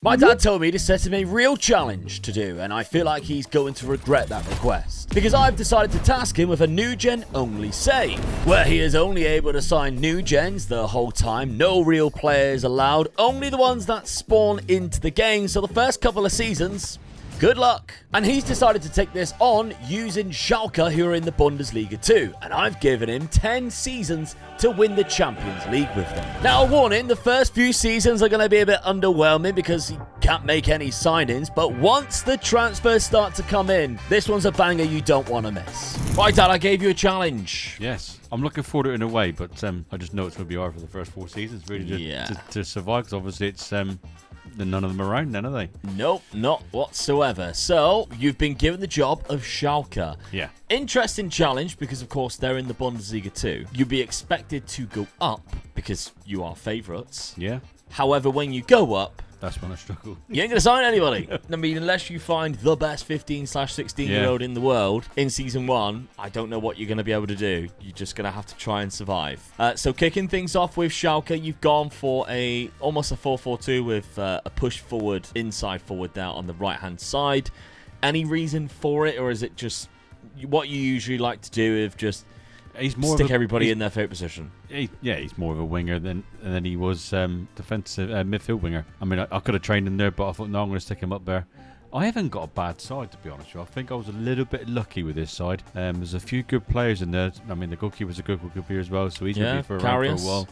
My dad told me to set him a real challenge to do, and I feel like he's going to regret that request. Because I've decided to task him with a new gen only save, where he is only able to sign new gens the whole time, no real players allowed, only the ones that spawn into the game, so the first couple of seasons, good luck. And he's decided to take this on using Schalke, who are in the Bundesliga too, and I've given him 10 seasons to win the Champions League with them. Now, a warning, the first few seasons are going to be a bit underwhelming because he can't make any signings, but once the transfers start to come in, this one's a banger you don't want to miss. Right, Dad, I gave you a challenge. Yes, I'm looking forward to it in a way, but I just know it's going to be hard for the first 4 seasons, really, to survive, because obviously it's none of them around then, are they? Nope, not whatsoever. So, you've been given the job of Schalke. Yeah. Interesting challenge because, of course, they're in the Bundesliga too. You'll be expected to go up because you are favourites. Yeah. However, when you go up, that's when I struggle. You ain't going to sign anybody. I mean, unless you find the best 15/16-year-old in the world in Season 1, I don't know what you're going to be able to do. You're just going to have to try and survive. So kicking things off with Schalke, you've gone for almost a 4-4-2 with a push forward, inside forward there on the right-hand side. Any reason for it, or is it just what you usually like to do of just stick everybody in their favourite position? He's more of a winger than he was defensive midfield winger. I mean, I could have trained him there, but I thought, no, I'm going to stick him up there. I haven't got a bad side, to be honest with you. I think I was a little bit lucky with this side. There's a few good players in there. I mean, the goalkeeper's a good goalkeeper as well, so he's going to be for a while.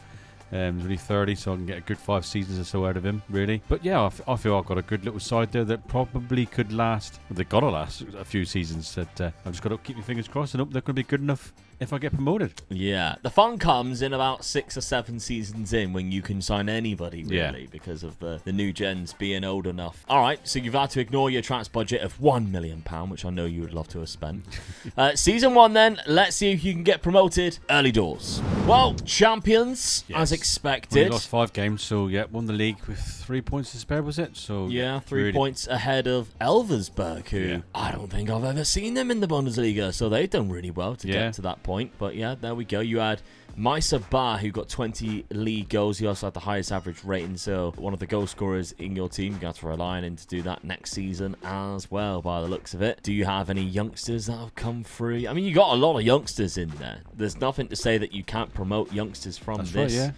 He's only 30, so I can get a good 5 seasons or so out of him, really. But yeah, I feel I've got a good little side there that probably could last. Well, they've got to last a few seasons. That I've just got to keep my fingers crossed and hope they're going to be good enough if I get promoted. Yeah, the fun comes in about 6 or 7 seasons in when you can sign anybody, really, because of the new gens being old enough. All right, so you've had to ignore your transfer budget of £1 million, which I know you would love to have spent. Season 1 then, let's see if you can get promoted early doors. Well, champions, as expected. We lost 5 games, so yeah, won the league with 3 points to spare, was it? So yeah, 3 points ahead of Elversberg, who I don't think I've ever seen them in the Bundesliga, so they've done really well to get to that point. But yeah, there we go. You had Meiser Bar, who got 20 league goals. He also had the highest average rating, so one of the goal scorers in your team. You're going to have to rely on him to do that next season as well, by the looks of it. Do you have any youngsters that have come through? I mean, you got a lot of youngsters in there. There's nothing to say that you can't promote youngsters from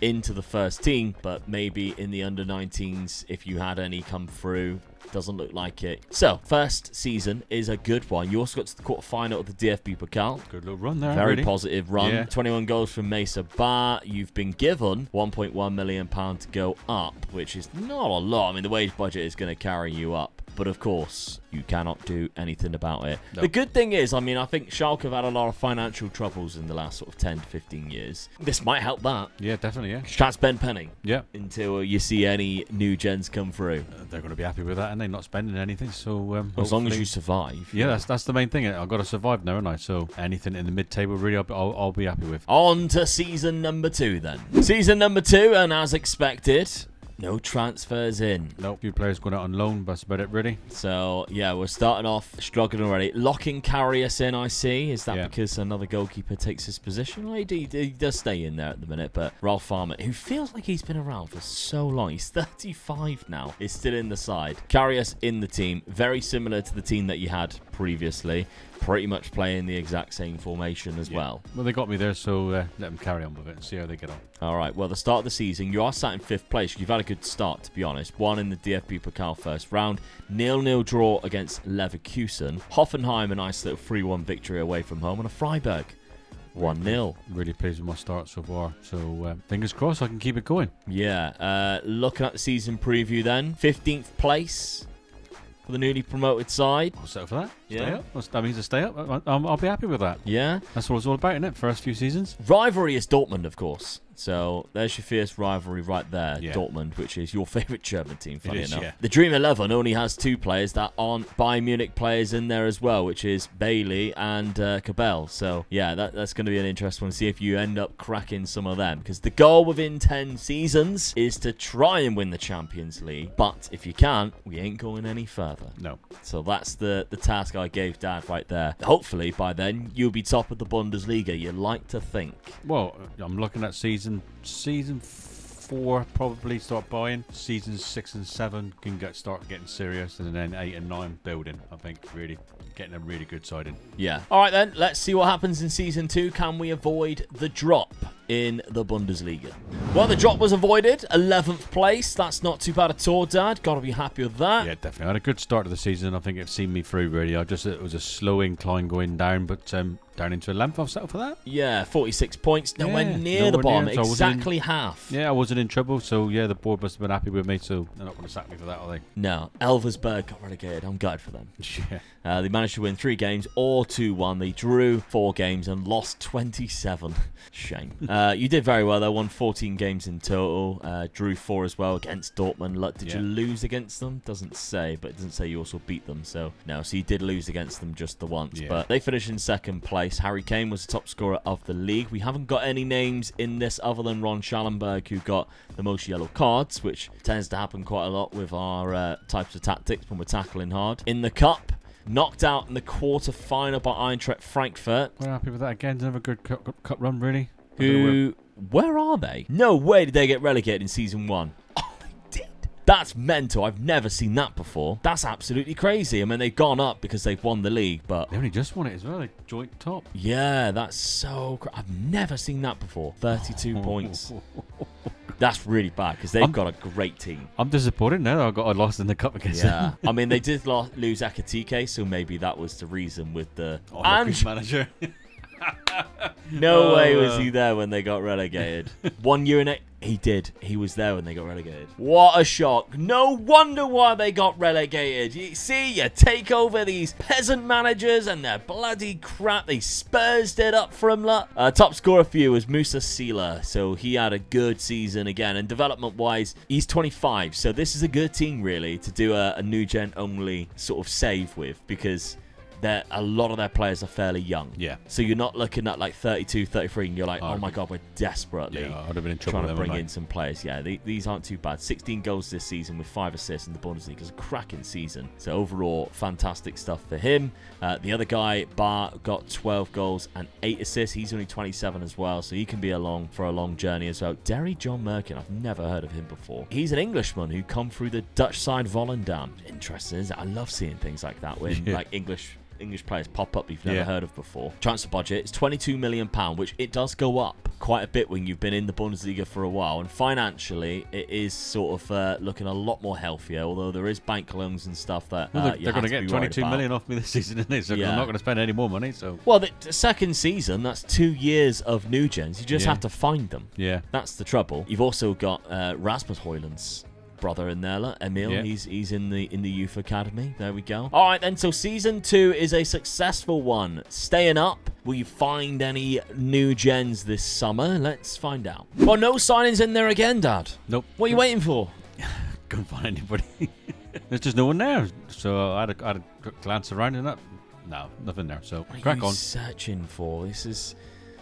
into the first team, but maybe in the under-19s, if you had any come through, doesn't look like it. So, first season is a good one. You also got to the quarter-final of the DFB Pokal. Good little run there. Very positive run. Yeah. 21 goals from Meiser Bar. You've been given £1.1 million to go up, which is not a lot. I mean, the wage budget is going to carry you up. But of course, you cannot do anything about it. No. The good thing is, I mean, I think Schalke have had a lot of financial troubles in the last sort of 10 to 15 years. This might help that. Yeah, definitely, yeah. Can't spend penny. Yeah. Until you see any new gens come through. They're going to be happy with that, and they're not spending anything. So as long as you survive. Yeah, that's the main thing. I've got to survive now, haven't I? So anything in the mid-table, really, I'll be happy with. On to season number 2, then. Season number 2, and as expected, no transfers in. Nope. A few players going out on loan, but that's about it, really. So, yeah, we're starting off struggling already. Locking Karius in, I see. Is that because another goalkeeper takes his position? Well, he does stay in there at the minute, but Ralph Farmer, who feels like he's been around for so long, he's 35 now, is still in the side. Karius in the team, very similar to the team that you had previously. Pretty much playing the exact same formation as well. Well, they got me there, so let them carry on with it and see how they get on. All right, well, the start of the season, you are sat in 5th place. You've had a good start, to be honest. 1 in the DFB Pokal first round. 0-0 draw against Leverkusen. Hoffenheim, a nice little 3-1 victory away from home. And a Freiburg, 1-0. Really pleased with my start so far. So, fingers crossed I can keep it going. Yeah, looking at the season preview then. 15th place for the newly promoted side. I'll settle for that. Stay up. That means to stay up. I'll be happy with that. Yeah. That's what it's all about, isn't it? First few seasons. Rivalry is Dortmund, of course. So there's your fierce rivalry right there, Dortmund, which is your favourite German team, funny enough. Yeah. The Dream 11 only has 2 players that aren't Bayern Munich players in there as well, which is Bailey and Cabell. So, yeah, that's going to be an interesting one. See if you end up cracking some of them. Because the goal within 10 seasons is to try and win the Champions League. But if you can't, we ain't going any further. No. So that's the task I gave Dad right there. Hopefully, by then, you'll be top of the Bundesliga. You like to think. Well, I'm looking at season 4 probably start buying. Seasons 6 and 7 can start getting serious, and then 8 and 9 building. I think really getting a really good side in. Yeah. All right then, let's see what happens in Season 2. Can we avoid the drop in the Bundesliga? Well, the drop was avoided. 11th place. That's not too bad at all, Dad. Got to be happy with that. Yeah, definitely. I had a good start to the season. I think it's seen me through, really. It was a slow incline going down, but down into 11th. I'll settle for that. Yeah, 46 points. Nowhere near the bottom. So exactly half. Yeah, I wasn't in trouble. So, yeah, the board must have been happy with me. So, they're not going to sack me for that, are they? No. Elversberg got relegated. I'm gutted for them. Yeah. They managed to win 3 games, all 2-1. They drew 4 games and lost 27. Shame. You did very well, though. Won 14 games in total. Drew 4 as well against Dortmund. Did you lose against them? Doesn't say, but it doesn't say you also beat them. So, no. So, you did lose against them just the once. Yeah. But they finished in 2nd place. Harry Kane was the top scorer of the league. We haven't got any names in this other than Ron Schallenberg, who got the most yellow cards, which tends to happen quite a lot with our types of tactics when we're tackling hard. In the cup, knocked out in the quarter-final by Eintracht Frankfurt. We're happy with that again. Another good cup run, really. Where are they? No way did they get relegated in Season 1. Oh, they did. That's mental. I've never seen that before. That's absolutely crazy. I mean, they've gone up because they've won the league, but... They only just won it as well. They joint top. Yeah, that's so... I've never seen that before. 32 points. That's really bad because they've got a great team. I'm disappointed now that I lost in the cup against them. I mean, they did lose Ekatike, so maybe that was the reason with the... manager. No way was he there when they got relegated. 1 year and he did. He was there when they got relegated. What a shock. No wonder why they got relegated. You see, you take over these peasant managers and their bloody crap. They Spursed it up from top scorer for you was Musa Sila. So he had a good season again. And development-wise, he's 25. So this is a good team, really, to do a new gen only sort of save with, because... a lot of their players are fairly young. Yeah. So you're not looking at like 32, 33, and you're like, oh my God, we're desperately I'd have been in trouble trying to bring in some players. Yeah, these aren't too bad. 16 goals this season with 5 assists in the Bundesliga. It's a cracking season. So overall, fantastic stuff for him. The other guy, Bar, got 12 goals and 8 assists. He's only 27 as well, so he can be along for a long journey as well. Derry John Merkin, I've never heard of him before. He's an Englishman who come through the Dutch side Volendam. Interesting, isn't it? I love seeing things like that when like English players pop up you've never heard of before. Transfer budget is £22 million, which it does go up quite a bit when you've been in the Bundesliga for a while. And financially, it is sort of looking a lot more healthier, although there is bank loans and stuff that they're going to get 22 million off me this season, isn't it? So I'm not going to spend any more money. So well, the second season, that's 2 years of NewGens. You just have to find them. Yeah. That's the trouble. You've also got Rasmus Højlund's brother in there, Emil. Yeah. He's in the youth academy. There we go. All right then, so season 2 is a successful one. Staying up. Will you find any new gens this summer? Let's find out. Well, no signings in there again, Dad. Nope. What are you waiting for? Couldn't find anybody. There's just no one there. So I had a glance around and that. No, nothing there. So what crack are you on. Searching for? This is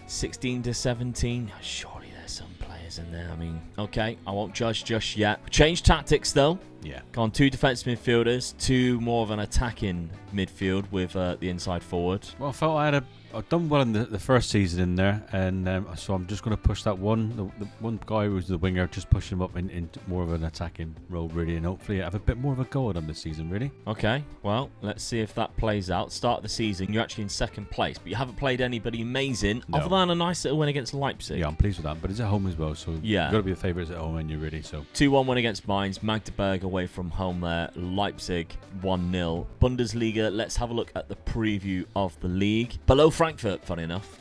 16 to 17. Surely there's some players in there. I mean, okay, I won't judge just yet. Change tactics though. Yeah. Gone 2 defensive midfielders, 2 more of an attacking midfield with the inside forward. Well, I felt I'd done well in the first season in there, and so I'm just going to push that one. The one guy who was the winger, just push him up into more of an attacking role, really, and hopefully have a bit more of a go at him this season, really. Okay, well, let's see if that plays out. Start of the season, you're actually in 2nd place, but you haven't played anybody amazing, other than a nice little win against Leipzig. Yeah, I'm pleased with that, but it's at home as well, so you've got to be the favourites at home, and you're ready. So 2-1 win against Mainz, Magdeburg away from home there, Leipzig 1-0. Bundesliga, let's have a look at the preview of the league. Below Frankfurt, funny enough.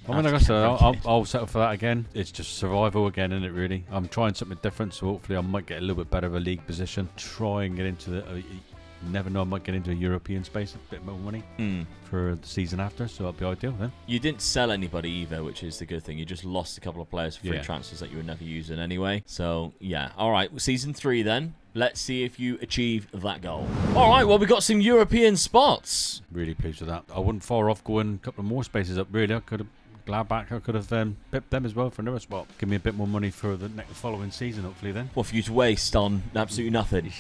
I mean, like I said, I'll settle for that again. It's just survival again, isn't it, really? I'm trying something different, so hopefully I might get a little bit better of a league position. Try and get into the... never know, I might get into a European space, a bit more money for the season after, so that'll be ideal then. You didn't sell anybody either, which is the good thing. You just lost a couple of players for free transfers that you were never using anyway. So, yeah. All right, season 3 then. Let's see if you achieve that goal. All right, well, we got some European spots. Really pleased with that. I wasn't far off going a couple of more spaces up, really. I could have... Gladbach, I could have pipped them as well for another spot. Give me a bit more money for the following season, hopefully then. What for you to waste on absolutely nothing?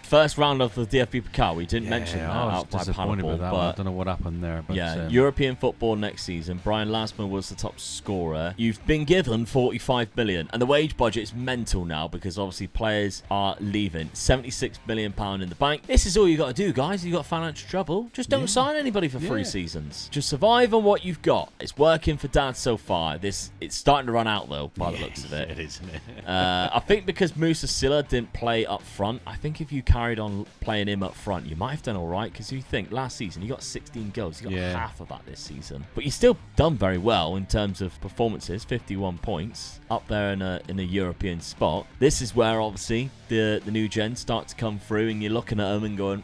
first round of the DFB Pokal. We didn't mention that I was out by disappointed Paderborn, with that but one. I don't know what happened there. But, yeah, European football next season. Brian Lasman was the top scorer. You've been given 45 million, and the wage budget is mental now because obviously players are leaving. 76 million pound in the bank. This is all you got to do, guys. You got financial trouble. Just don't sign anybody for 3 seasons. Just survive on what you've got. It's working for Dad so far. It's starting to run out though, by the looks of it. It is, isn't it? I think because Musa Silla didn't play up front, I think if you carried on playing him up front, you might have done all right. Because you think last season you got 16 goals, you got half of that this season, but you still done very well in terms of performances. 51 points, up there in a European spot. This is where obviously the new gen start to come through, and you're looking at them and going,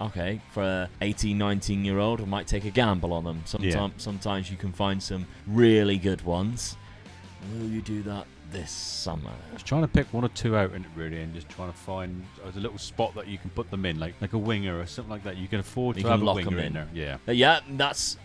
okay, for an 18, 19-year-old, I might take a gamble on them. Sometimes you can find some really good ones. Will you do that this summer? I was trying to pick 1 or 2 out in it really, and just trying to find a little spot that you can put them in, like a winger or something like that. You can afford to have a winger in there. Yeah, that's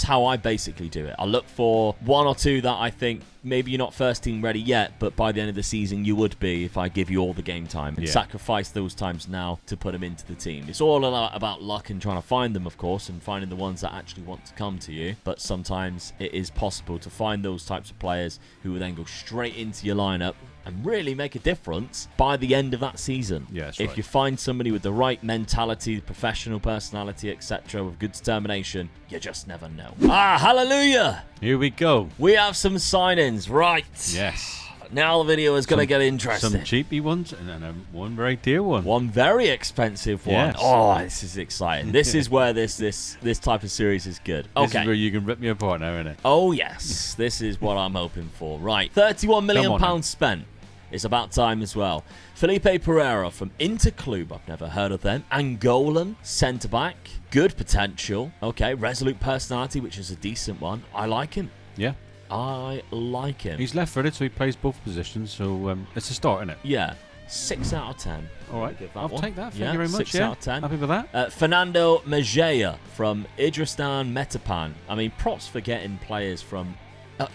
how I basically do it. I look for 1 or 2 that I think maybe you're not first team ready yet, but by the end of the season you would be if I give you all the game time, and sacrifice those times now to put them into the team. It's all about luck and trying to find them, of course, and finding the ones that actually want to come to you. But sometimes it is possible to find those types of players who will then go straight into your lineup and really make a difference by the end of that season. If you find somebody with the right mentality, professional personality, etc., with good determination, you just never know. Hallelujah! Here we go. We have some signings, right? Yes. Now the video is going to get interesting. Some cheapy ones and then one very dear one. One very expensive one. Yes. Oh, this is exciting. This is where this type of series is good. Okay. This is where you can rip me apart now, isn't it? Oh, yes. This is what I'm hoping for. Right. £31 million spent. It's about time as well. Felipe Pereira from Interclub. I've never heard of them. Angolan centre-back. Good potential. Okay. Resolute personality, which is a decent one. I like him. Yeah. I like him. He's left-footed, so he plays both positions. So it's a start, isn't it? Yeah. 6 out of 10. All right. I'll take that. Thank you very much. 6 out of 10. Happy with that. Fernando Mejia from Idristan Metapan. I mean, props for getting players from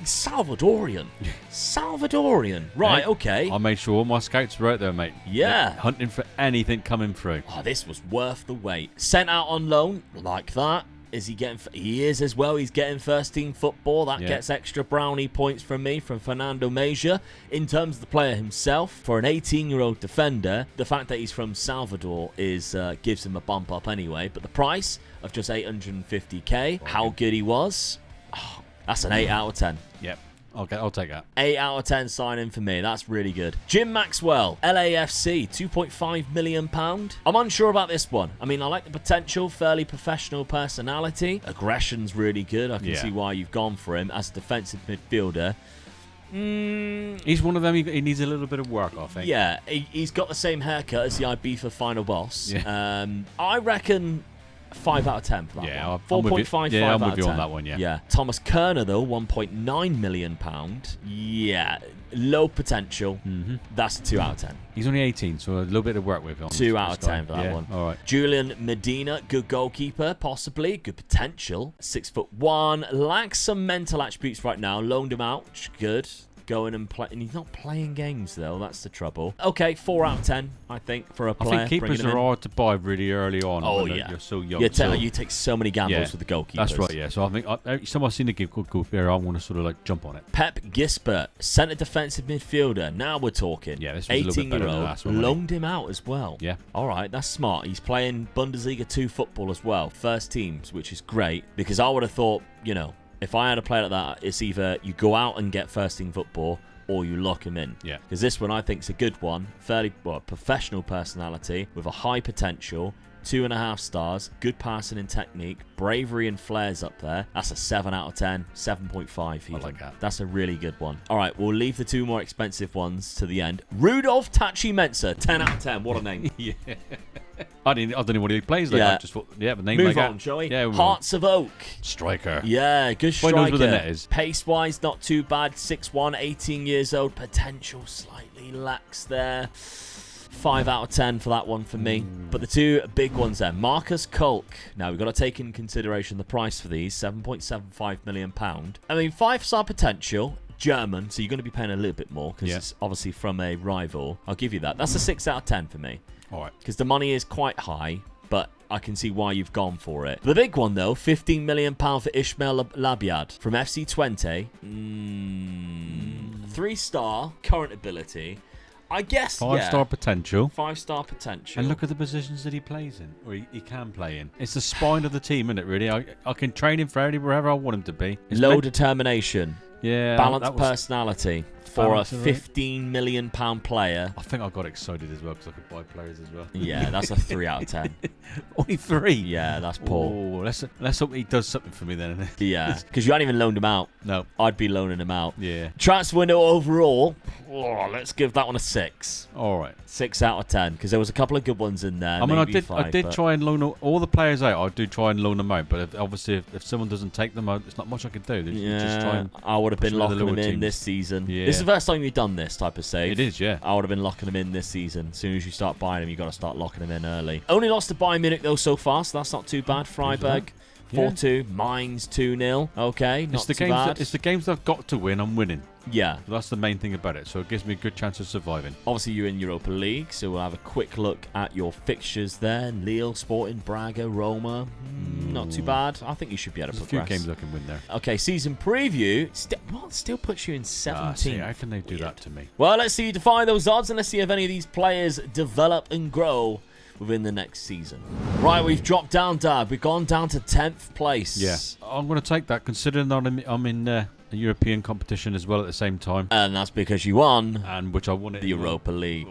Salvadorian. Right, okay. I made sure all my scouts were out there, mate. Yeah. They're hunting for anything coming through. Oh, this was worth the wait. Sent out on loan, like that. Is he getting... He is as well. He's getting first-team football. That gets extra brownie points from me, from Fernando Mejia. In terms of the player himself, for an 18-year-old defender, the fact that he's from Salvador gives him a bump up anyway. But the price of just 850k, how good he was... Oh, that's an 8 out of 10. Yep. I'll take that. 8 out of 10 signing for me. That's really good. Jim Maxwell, LAFC, £2.5 million. I'm unsure about this one. I mean, I like the potential, fairly professional personality. Aggression's really good. I can see why you've gone for him as a defensive midfielder. He's one of them. He needs a little bit of work, I think. Yeah, he's got the same haircut as the Ibiza final boss. Yeah. I reckon 5 out of 10 for that one. 4.5 Yeah, I'm out with of you 10. on that one, Yeah. Thomas Kerner, though, £1.9 million. Yeah, low potential. That's a 2 out of 10. He's only 18, so a little bit of work with him. 2 out of 10 for that one. All right. Julian Medina, good goalkeeper, possibly. Good potential. 6'1". Lacks some mental attributes right now. Loaned him out, which is good. Going and play, and he's not playing games though. That's the trouble. Okay, 4 out of 10, I think, for a player. I think keepers are hard to buy really early on. Oh when yeah, you're so young. You take so many gambles with the goalkeepers. That's right. Yeah. So I think every time I've seen a good goalkeeper, I want to sort of like jump on it. Pep Gisbert, centre defensive midfielder. Now we're talking. Yeah, this was 18-year-old, loaned him out as well. Yeah. All right, that's smart. He's playing Bundesliga 2 football as well, first teams, which is great because I would have thought, if I had a player like that, it's either you go out and get first team football, or you lock him in. Yeah. Because this one I think is a good one. Fairly professional personality with a high potential. 2.5 stars. Good passing and technique. Bravery and flares up there. That's a 7 out of 10. 7.5 even. I like that. That's a really good one. All right, we'll leave the 2 more expensive ones to the end. Rudolf Tachi Mensa. 10 out of 10. What a name. Yeah. I don't know what he plays like. I just thought, but name Move like on, that. shall we? Yeah, Hearts of Oak. Striker. Yeah, good striker. Knows where the net is. Pace-wise, not too bad. 6'1", 18 years old. Potential slightly lacks there. 5 out of 10 for that one for me. But the 2 big ones there. Marcus Kolk. Now, we've got to take in consideration the price for these. £7.75 million. I mean, 5-star potential. German, so you're going to be paying a little bit more because it's obviously from a rival. I'll give you that. That's a 6 out of 10 for me. All right. Because the money is quite high, but I can see why you've gone for it. The big one, though, £15 million for Ismail Labiad from FC Twente. 3-star, current ability. I guess, 5-star potential. 5-star potential. And look at the positions that he plays in, or he can play in. It's the spine of the team, isn't it, really? I can train him for wherever I want him to be. Low determination. Yeah. Balanced personality. For a £15 right. million player. I think I got excited as well because I could buy players as well. Yeah, that's a 3 out of 10. Only 3? Yeah, that's poor. Oh, let's hope he does something for me then. Yeah, because you hadn't even loaned him out. No. I'd be loaning him out. Yeah. Transfer window overall, let's give that one a 6. All right. 6 out of 10, because there was a couple of good ones in there. I mean, maybe I did try and loan all the players out. I do try and loan them out, but obviously if someone doesn't take them out, there's not much I can do. Yeah, just try and I would have been locking them in teams. this season. Yeah. This is the first time you've done this type of save. It is, yeah. I would have been locking them in this season. As soon as you start buying them, you've got to start locking them in early. Only lost to Bayern Munich, though, so far, so that's not too bad. Freiburg, 4-2. Mainz, 2-0. Okay, not too bad. It's the games that I've got to win, I'm winning. Yeah. That's the main thing about it, so it gives me a good chance of surviving. Obviously, you're in Europa League, so we'll have a quick look at your fixtures there. Lille, Sporting, Braga, Roma. Not too bad. I think you should be able to There's progress. a few games I can win there. Okay, season preview. Still puts you in 17th. How can they do that to me? Well, let's see you defy those odds, and let's see if any of these players develop and grow within the next season. Right, we've dropped down, Dad. We've gone down to 10th place. Yeah. I'm going to take that, considering that I'm in a European competition as well at the same time. And that's because you won. And which I won it. The Europa League.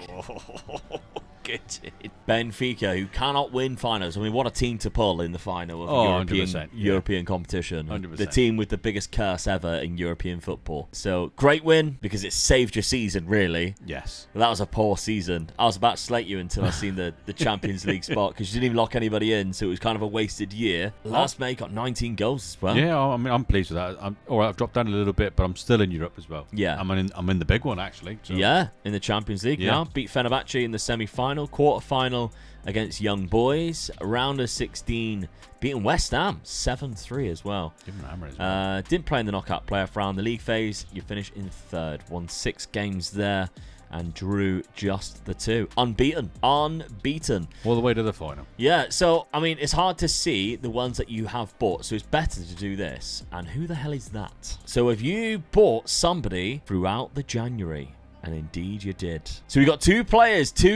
Get it. Benfica, who cannot win finals. I mean, what a team to pull in the final of European competition. 100%. The team with the biggest curse ever in European football. So, great win, because it saved your season, really. Yes. But that was a poor season. I was about to slate you until I seen the Champions League spot, because you didn't even lock anybody in, so it was kind of a wasted year. Last May got 19 goals as well. Yeah, I mean, I'm pleased with that. I've dropped down a little bit, but I'm still in Europe as well. Yeah. I'm in the big one, actually. So. Yeah, in the Champions League now. Beat Fenerbahce in the semi-final. Quarter-final against Young Boys. Round of 16, beating West Ham 7-3 as well. Give him a hammer as well. Didn't play in the knockout playoff round. The league phase, you finished in 3rd. Won 6 games there and drew just the 2. Unbeaten. All the way to the final. Yeah, so, I mean, it's hard to see the ones that you have bought, so it's better to do this. And who the hell is that? So, if you bought somebody throughout the January, and indeed you did. So we got 2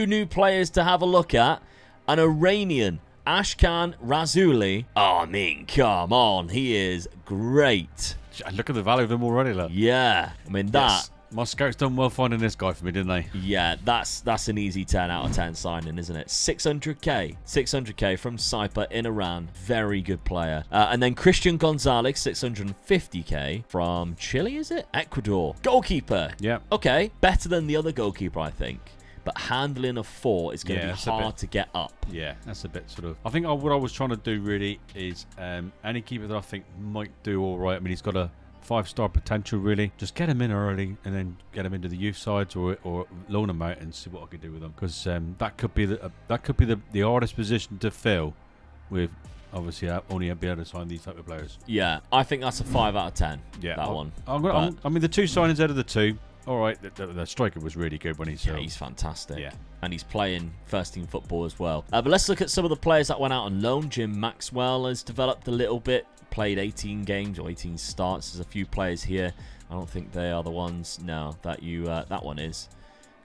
new players to have a look at. An Iranian, Ashkan Razuli. Oh, I mean, come on. He is great. Look at the value of him already, look. Yeah. I mean, that... Yes. My scouts done well finding this guy for me, didn't they? Yeah, that's an easy 10 out of 10 signing, isn't it? 600k from Saipa in Iran. Very good player. And then Christian Gonzalez, 650k from Chile, is it? Ecuador. Goalkeeper. Yeah. Okay, better than the other goalkeeper, I think. But handling a 4 is going to be hard to get up. Yeah, that's a bit sort of... I think what I was trying to do really is any keeper that I think might do all right. I mean, he's got a 5-star potential, really. Just get him in early and then get him into the youth sides or loan him out and see what I can do with him. Because that could be the hardest position to fill with... Obviously, only be able to sign these type of players. Yeah, I think that's a 5 out of 10. Yeah, that one. I mean, the 2 signings out of the 2... All right, the striker was really good when he's... Yeah, he's fantastic. Yeah. And he's playing first-team football as well. But let's look at some of the players that went out on loan. Jim Maxwell has developed a little bit. Played 18 games or 18 starts. There's a few players here. I don't think they are the ones, no, that that one is.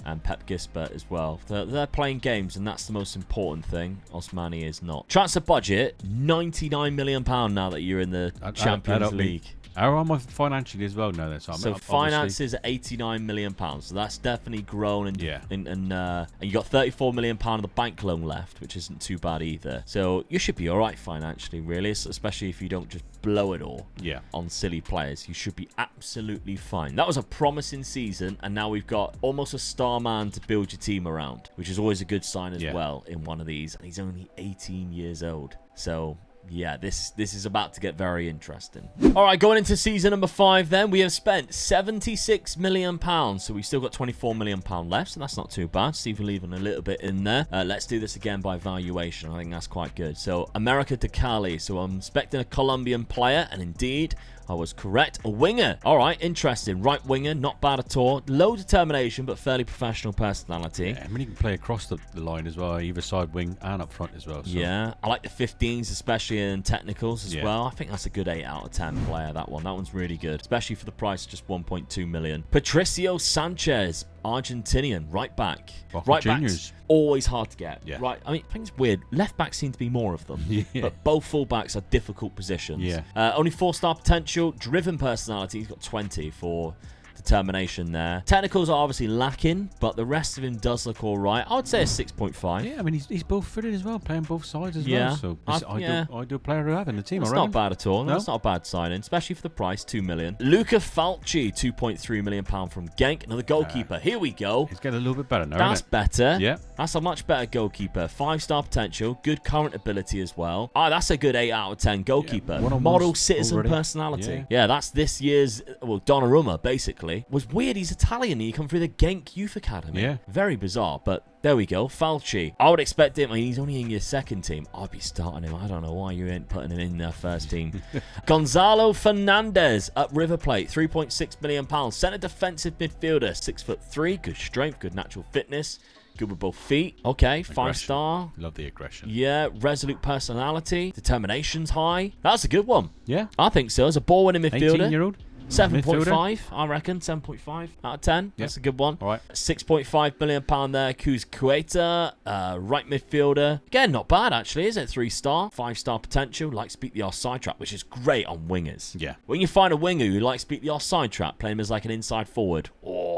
And Pep Gisbert as well. They're playing games, and that's the most important thing. Osmani is not. Transfer budget, £99 million now that you're in the Champions League. How am I financially as well now? So finances at £89 million. So that's definitely grown. And you got £34 million of the bank loan left, which isn't too bad either. So you should be all right financially, really, especially if you don't just blow it all on silly players. You should be absolutely fine. That was a promising season, and now we've got almost a star man to build your team around, which is always a good sign as well in one of these. And he's only 18 years old. So... yeah, this is about to get very interesting. All right, going into season number 5 then, we have spent £76 million. So we've still got £24 million left, so that's not too bad. Steve, we're leaving a little bit in there. Let's do this again by valuation. I think that's quite good. So America de Cali. So I'm expecting a Colombian player, and indeed, I was correct. A winger. All right, interesting. Right winger, not bad at all. Low determination, but fairly professional personality. Yeah, I mean, he can play across the line as well, either side wing and up front as well. So. Yeah, I like the 15s, especially in technicals as well. I think that's a good 8 out of 10 player, that one. That one's really good, especially for the price of just 1.2 million. Patricio Sanchez, Argentinian, right back. Right backs, always hard to get. Yeah. Right, I mean, I think it's weird. Left backs seem to be more of them, but both full backs are difficult positions. Yeah. Only 4-star potential, driven personality. He's got 20 for determination there. Technicals are obviously lacking, but the rest of him does look all right. I would say a 6.5. Yeah, I mean, he's both footed as well, playing both sides as well. So ideal player to have in the team. That's not bad at all. No? That's not a bad signing, especially for the price, 2 million. Luca Falci, 2.3 million pound from Genk. Another goalkeeper. Here we go. He's getting a little bit better now. That's better. Yeah. That's a much better goalkeeper. 5-star potential, good current ability as well. That's a good 8 out of 10 goalkeeper. Yeah. Model citizen already. personality. Yeah, that's this year's Donnarumma, basically. Was weird. He's Italian. He come through the Genk Youth Academy. Yeah. Very bizarre, but there we go. Falci. I would expect him. I mean, he's only in your second team. I'd be starting him. I don't know why you ain't putting him in their first team. Gonzalo Fernandez at River Plate. £3.6 million. Centre defensive midfielder. 6'3". Good strength. Good natural fitness. Good with both feet. Okay, 5-star. Love the aggression. Yeah, resolute personality. Determination's high. That's a good one. Yeah. I think so. As a ball-winning midfielder. 18-year-old. 7.5, I reckon. 7.5 out of 10. That's a good one. All right. £6.5 million there. Kuz Kueta, right midfielder. Again, not bad, actually, is it? 3-star. 5-star potential. Likes to beat the offside trap, which is great on wingers. Yeah. When you find a winger who likes to beat the offside trap, playing him as like an inside forward,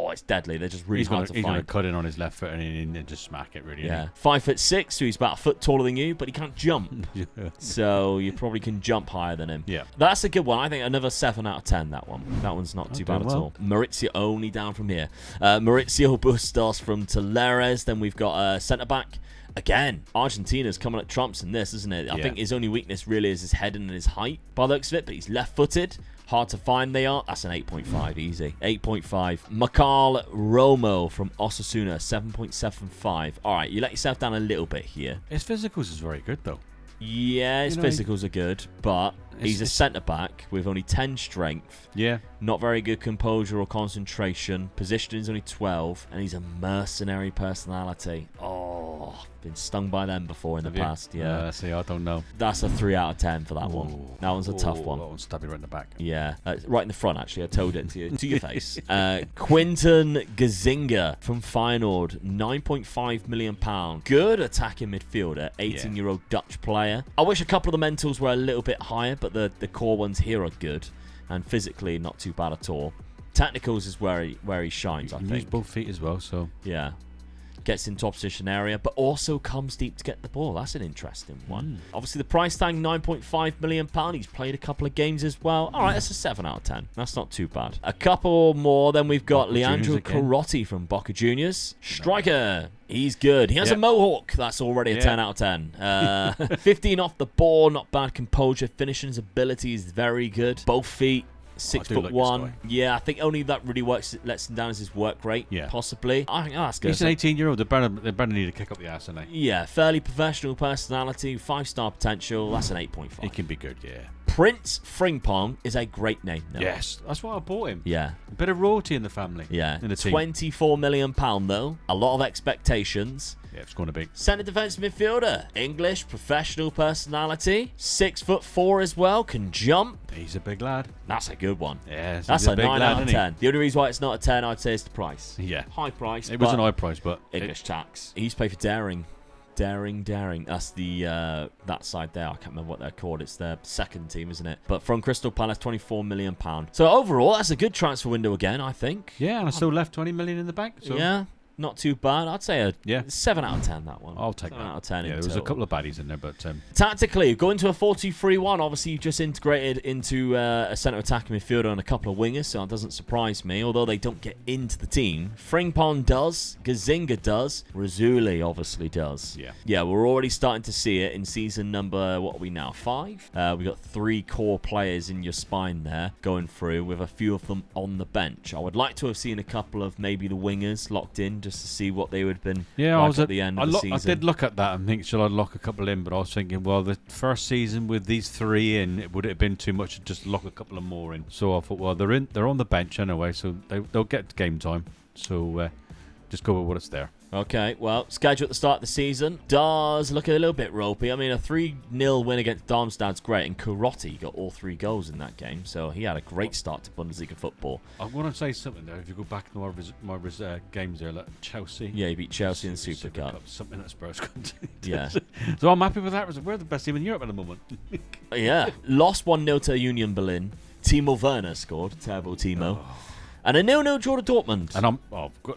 it's deadly. They're just really hard to find. He's going to cut in on his left foot and just smack it, really. Yeah. 5'6", so he's about a foot taller than you, but he can't jump. So you probably can jump higher than him. Yeah. That's a good one. I think another 7 out of 10, that one. That one's not too bad at all. Maurizio only down from here. Maurizio Bustos from Talleres. Then we've got centre-back. Again, Argentina's coming at trumps in this, isn't it? I think his only weakness really is his head and his height by the looks of it, but he's left-footed. Hard to find they are. That's an 8.5, easy. 8.5. Makal Romo from Osasuna, 7.75. All right, you let yourself down a little bit here. His physicals is very good, though. Yeah, his physicals are good, but he's a centre-back with only 10 strength. Yeah. Not very good composure or concentration. Positioning is only 12, and he's a mercenary personality. Been stung by them before in the past. Yeah. See, I don't know. That's a 3 out of 10 for that one. That one's a tough one. That one's stab you right in the back. Yeah, right in the front, actually. I told it to your face. Quinton Gazinga from Feyenoord, £9.5 million. Good attacking midfielder, 18-year-old Dutch player. I wish a couple of the mentals were a little bit higher, but the core ones here are good, and physically not too bad at all. Technicals is where he shines, I think. Use both feet as well, so yeah. Gets into opposition area, but also comes deep to get the ball. That's an interesting one. Obviously, the price tag, £9.5 million. He's played a couple of games as well. All right, that's a 7 out of 10. That's not too bad. A couple more. Then we've got Leandro Carotti from Boca Juniors. Striker. He's good. He has a mohawk. That's already a 10 out of 10. 15 off the ball. Not bad composure. Finishing ability is very good. Both feet. 6'1". Like yeah, I think only that really lets him down is his work rate. Yeah, possibly. I think that's good. He's an 18-year-old. They better need to kick up the ass, don't they? Yeah, fairly professional personality, 5-star potential. That's an 8.5. It can be good, yeah. Prince Frimpong is a great name. No? Yes, that's why I bought him. Yeah, a bit of royalty in the family. Yeah, in the team. £24 million though. A lot of expectations. Yeah, it's going to be. Centre defensive midfielder, English, professional personality, 6'4" as well, can jump. He's a big lad. That's a good one. Yeah, that's a 9 out of 10. The only reason why it's not a 10, I'd say, is the price. Yeah, high price. It was an high price, but English tax. He used to play for Daring. That's the that side there. I can't remember what they're called. It's their second team, isn't it? But from Crystal Palace, £24 million. So overall, that's a good transfer window again, I think. Yeah, and I still left 20 million in the bank. So. Yeah. Not too bad. I'd say a 7 out of 10, that one. I'll take 7 that. out of 10. Yeah, there was a couple of baddies in there, but... Tactically, going to a 4-2-3-1. Obviously, you've just integrated into a centre attacking midfielder and a couple of wingers, so that doesn't surprise me, although they don't get into the team. Frimpong does. Gazinga does. Razuli obviously does. Yeah, we're already starting to see it in season number, what are we now, 5? We've got 3 core players in your spine there going through with a few of them on the bench. I would like to have seen a couple of maybe the wingers locked in just to see what they would have been Yeah, like at the end of the season. I did look at that and think, shall I lock a couple in? But I was thinking, well, the first season with these 3 in, it would have been too much to just lock a couple of more in. So I thought, well, they're on the bench anyway, so they'll get game time. So just go with what's there. Okay, well, schedule at the start of the season does look a little bit ropey. I mean, a 3-0 win against Darmstadt's great, and Kurotti got all 3 goals in that game, so he had a great start to Bundesliga football. I want to say something there. If you go back to my games there, like Chelsea. Yeah, he beat Chelsea in the Super Cup. Something that Spurs couldn't do. Yeah. So I'm happy with that. We're the best team in Europe at the moment. Yeah. Lost 1-0 to Union Berlin. Timo Werner scored. Terrible Timo. And a 0-0 draw to Dortmund. And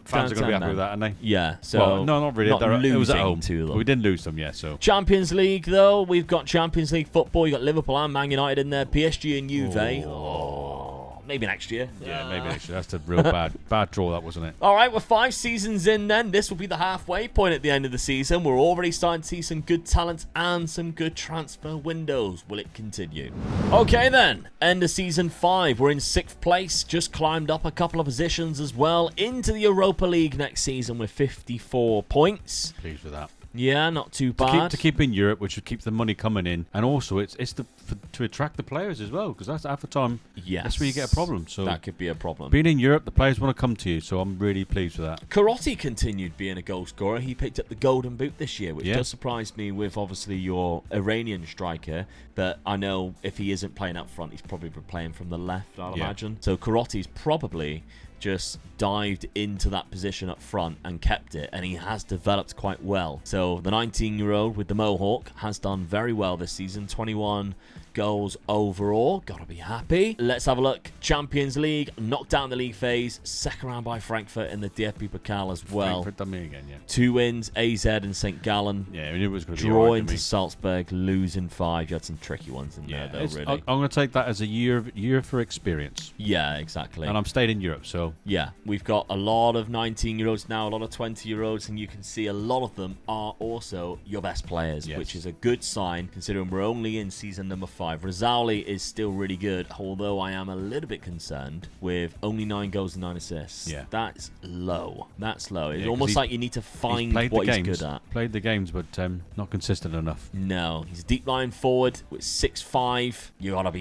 fans are going to be happy with that, aren't they? Yeah. So well, no, not really. It was at home. To them. We didn't lose them yet, so. Champions League, though. We've got Champions League football. You've got Liverpool and Man United in there. PSG and Juve. Maybe next year. Yeah, maybe next year. That's a real bad draw, that, wasn't it? All right, we're 5 seasons in then. This will be the halfway point at the end of the season. We're already starting to see some good talent and some good transfer windows. Will it continue? Okay then, end of season 5. We're in 6th place. Just climbed up a couple of positions as well into the Europa League next season with 54 points. Pleased with that. Yeah, not too bad. To keep in Europe, which would keep the money coming in, and also it's to attract the players as well, because that's half the time. Yes, that's where you get a problem. So that could be a problem. Being in Europe, the players want to come to you, so I'm really pleased with that. Kurotti continued being a goal scorer. He picked up the Golden Boot this year, which does surprise me with obviously your Iranian striker. But I know if he isn't playing up front, he's probably playing from the left, I'll imagine. So Kurotti's probably just dived into that position up front and kept it, and he has developed quite well. So the 19-year-old with the Mohawk has done very well this season. 21 goals overall. Gotta be happy. Let's have a look. Champions League, knocked out in the league phase. Second round by Frankfurt in the DFB Pokal as well. Frankfurt done me again, yeah. 2 wins, AZ and St. Gallen. Yeah, I mean, it was going to be draw into Salzburg, losing 5. You had some tricky ones in there, though, really. I'm going to take that as a year for experience. Yeah, exactly. And I'm staying in Europe, so. Yeah, we've got a lot of 19-year-olds now, a lot of 20-year-olds, and you can see a lot of them are also your best players, which is a good sign, considering we're only in season number 5. Rizauli is still really good, although I am a little bit concerned with only 9 goals and 9 assists. Yeah. That's low. That's low. It's almost like you need to find what he's good at. Played the games, but not consistent enough. No, he's a deep line forward with 6'5". You gotta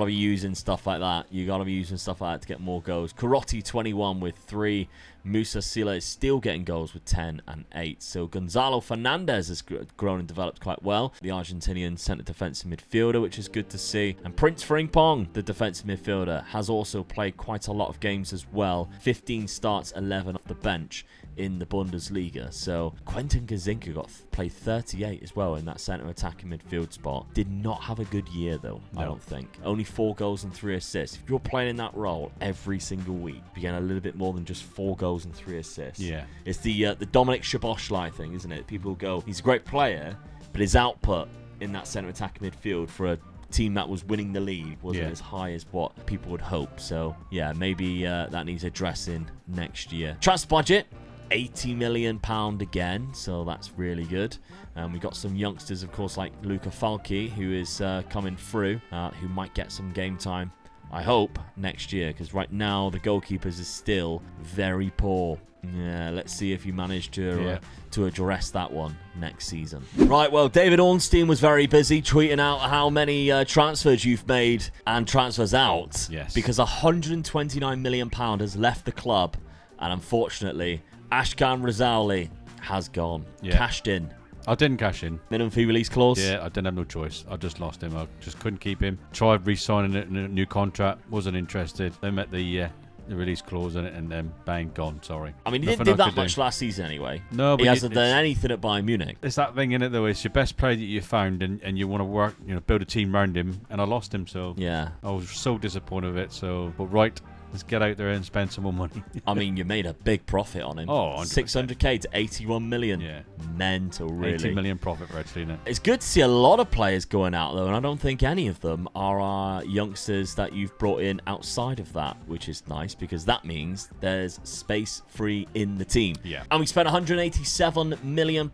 be using stuff like that. You gotta be using stuff like that to get more goals. Kurotti 21 with 3. Musa Sila is still getting goals with 10 and 8. So Gonzalo Fernandez has grown and developed quite well. The Argentinian centre defensive midfielder, which is good to see. And Prince Frimpong, the defensive midfielder, has also played quite a lot of games as well. 15 starts, 11 off the bench in the Bundesliga. So Quentin Gazinka played 38 as well in that centre attacking midfield spot. Did not have a good year though, I don't think. Only 4 goals and 3 assists. If you're playing in that role every single week, you get a little bit more than just 4 goals and 3 assists. Yeah. It's the Dominic Szoboszlai thing, isn't it? People go, he's a great player, but his output in that centre attacking midfield for a team that was winning the league wasn't as high as what people would hope. So yeah, maybe that needs addressing next year. Transfer budget, £80 million again, so that's really good. We've got some youngsters, of course, like Luca Falchi, who is coming through, who might get some game time, I hope, next year, because right now the goalkeepers is still very poor. Yeah, let's see if you manage to address that one next season. Right, well, David Ornstein was very busy tweeting out how many transfers you've made and transfers out. Yes. Because £129 million has left the club, and unfortunately, Ashkan Rizauli has gone. Cashed in. I didn't cash in. Minimum fee release clause? Yeah, I didn't have no choice. I just lost him. I just couldn't keep him. Tried re-signing it in a new contract. Wasn't interested. Then met the release clause in it, and then bang, gone. Sorry. I mean, he didn't do that much last season anyway. No, but he hasn't done anything at Bayern Munich. It's that thing in it though. It's your best player that you found, and you want to work, build a team around him. And I lost him, so yeah, I was so disappointed with it. So, but right. Let's get out there and spend some more money. I mean, you made a big profit on him. Oh, 600k to 81 million. Yeah. Mental, really. 80 million profit for actually, isn't it? It's good to see a lot of players going out, though, and I don't think any of them are youngsters that you've brought in outside of that, which is nice, because that means there's space free in the team. Yeah. And we spent £187 million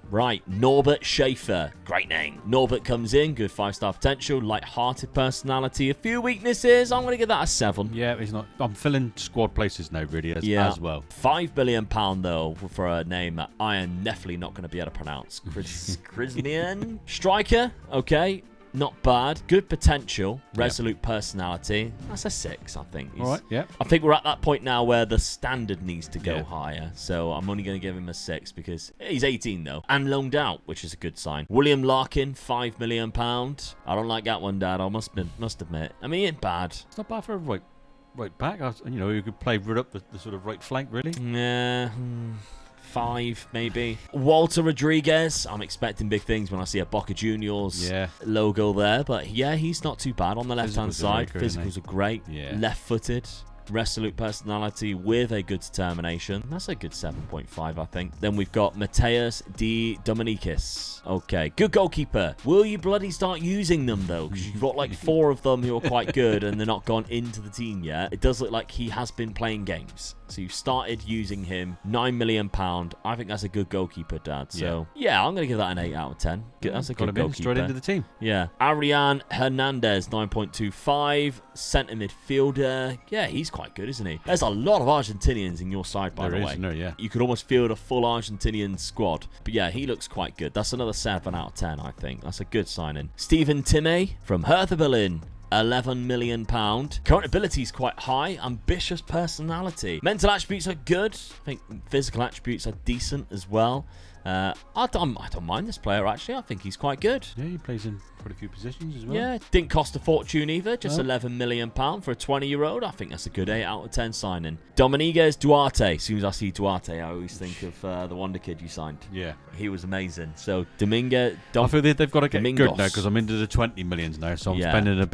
Right, Norbert Schaefer. Great name. Norbert comes in, good 5-star potential, light-hearted personality. A few weaknesses. I'm going to give that a 7. Yeah, he's not. I'm filling squad places now, really, as well. £5 billion, though, for a name that I am definitely not going to be able to pronounce. Krisnian. Striker, okay. Not bad. Good potential. Resolute personality. That's a 6, I think. All right, yeah. I think we're at that point now where the standard needs to go higher. So I'm only going to give him a 6 because he's 18, though. And loaned out, which is a good sign. William Larkin, £5 million. I don't like that one, Dad. I must admit. I mean, it ain't bad. It's not bad for a right back. You could play right up the sort of right flank, really. Yeah. 5, maybe. Walter Rodriguez. I'm expecting big things when I see a Boca Juniors logo there. But yeah, he's not too bad on the left-hand side. Physicals are great. Yeah. Left-footed. Resolute personality with a good determination. That's a good 7.5, I think. Then we've got Mateus de Dominicus. Okay, good goalkeeper. Will you bloody start using them, though? Because you've got like 4 of them who are quite good and they're not gone into the team yet. It does look like he has been playing games. So you've started using him. £9 million. I think that's a good goalkeeper, Dad. So yeah, I'm going to give that an 8 out of 10. That's a good goalkeeper. Straight into the team. Yeah. Arian Hernandez, 9.25. Centre midfielder. Yeah, he's quite good, isn't he? There's a lot of Argentinians in your side, by the way. No, yeah. You could almost field a full Argentinian squad. But yeah, he looks quite good. That's another 7 out of 10, I think. That's a good signing. Stephen Timme from Hertha Berlin. £11 million. Current ability is quite high. Ambitious personality. Mental attributes are good. I think physical attributes are decent as well. I don't mind this player, actually. I think he's quite good. Yeah, he plays in quite a few positions as well. Yeah, didn't cost a fortune either. Just £11 million for a 20-year-old. I think that's a good 8 out of 10 signing. Dominguez Duarte. As soon as I see Duarte, I always think of the Wonder Kid you signed. Yeah. He was amazing. So, Dominguez... I feel they've got to get good now because I'm into the 20 millions now. So I'm spending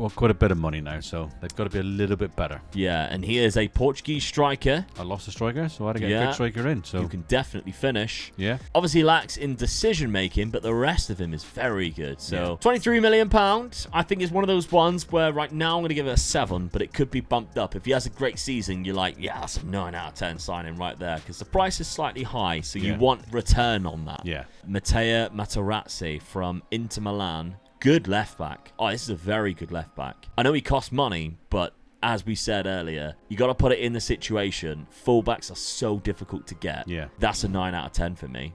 quite a bit of money now. So they've got to be a little bit better. Yeah, and he is a Portuguese striker. I lost a striker, so I had to get a good striker in. So you can definitely finish. Yeah. Obviously lacks in decision making, but the rest of him is very good. So £23 million, I think, is one of those ones where right now I'm going to give it a 7, but it could be bumped up. If he has a great season, you're like, yeah, that's a 9 out of 10 signing right there, because the price is slightly high, so you want return on that. Yeah. Matteo Materazzi from Inter Milan. Good left back. Oh, this is a very good left back. I know he costs money, but as we said earlier, you got to put it in the situation. Fullbacks are so difficult to get. Yeah. That's a 9 out of 10 for me.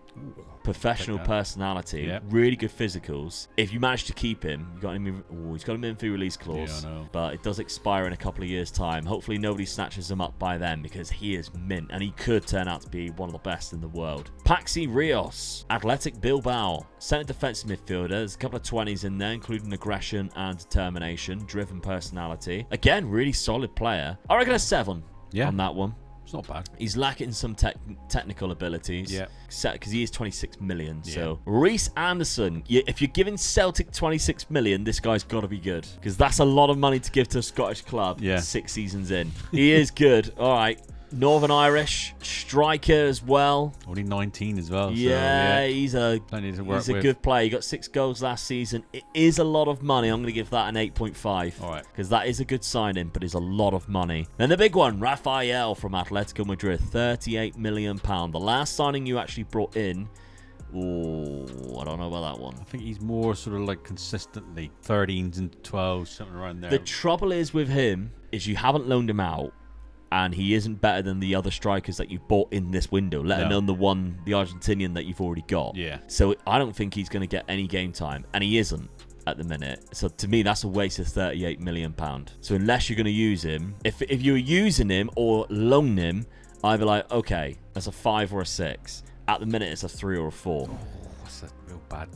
Professional personality, really good physicals. If you manage to keep him, he's got him in through release clause, but it does expire in a couple of years' time. Hopefully nobody snatches him up by then, because he is mint and he could turn out to be one of the best in the world. Paxi Rios, Athletic Bilbao, centre defensive midfielder. There's a couple of 20s in there, including aggression and determination, driven personality. Again, really solid player. I reckon a 7 on that one. It's not bad. He's lacking some technical abilities. Yeah. Because he is 26 million. So Reece Anderson, if you're giving Celtic 26 million, this guy's got to be good. Because that's a lot of money to give to a Scottish club 6 seasons in. He is good. All right. Northern Irish striker as well. Only 19 as well. Yeah, so, he's a good player. He got 6 goals last season. It is a lot of money. I'm going to give that an 8.5. All right. Because that is a good signing, but it's a lot of money. Then the big one, Rafael from Atletico Madrid, £38 million. The last signing you actually brought in, I don't know about that one. I think he's more sort of like consistently 13s and 12s, something around there. The trouble is with him is you haven't loaned him out. And he isn't better than the other strikers that you've bought in this window, let alone the Argentinian that you've already got. Yeah. So I don't think he's going to get any game time, and he isn't at the minute. So to me, that's a waste of £38 million. So unless you're going to use him, if you're using him or loan him, I'd be like, okay, that's a 5 or a 6. At the minute, it's a 3 or a 4. Oh, that's a real bad.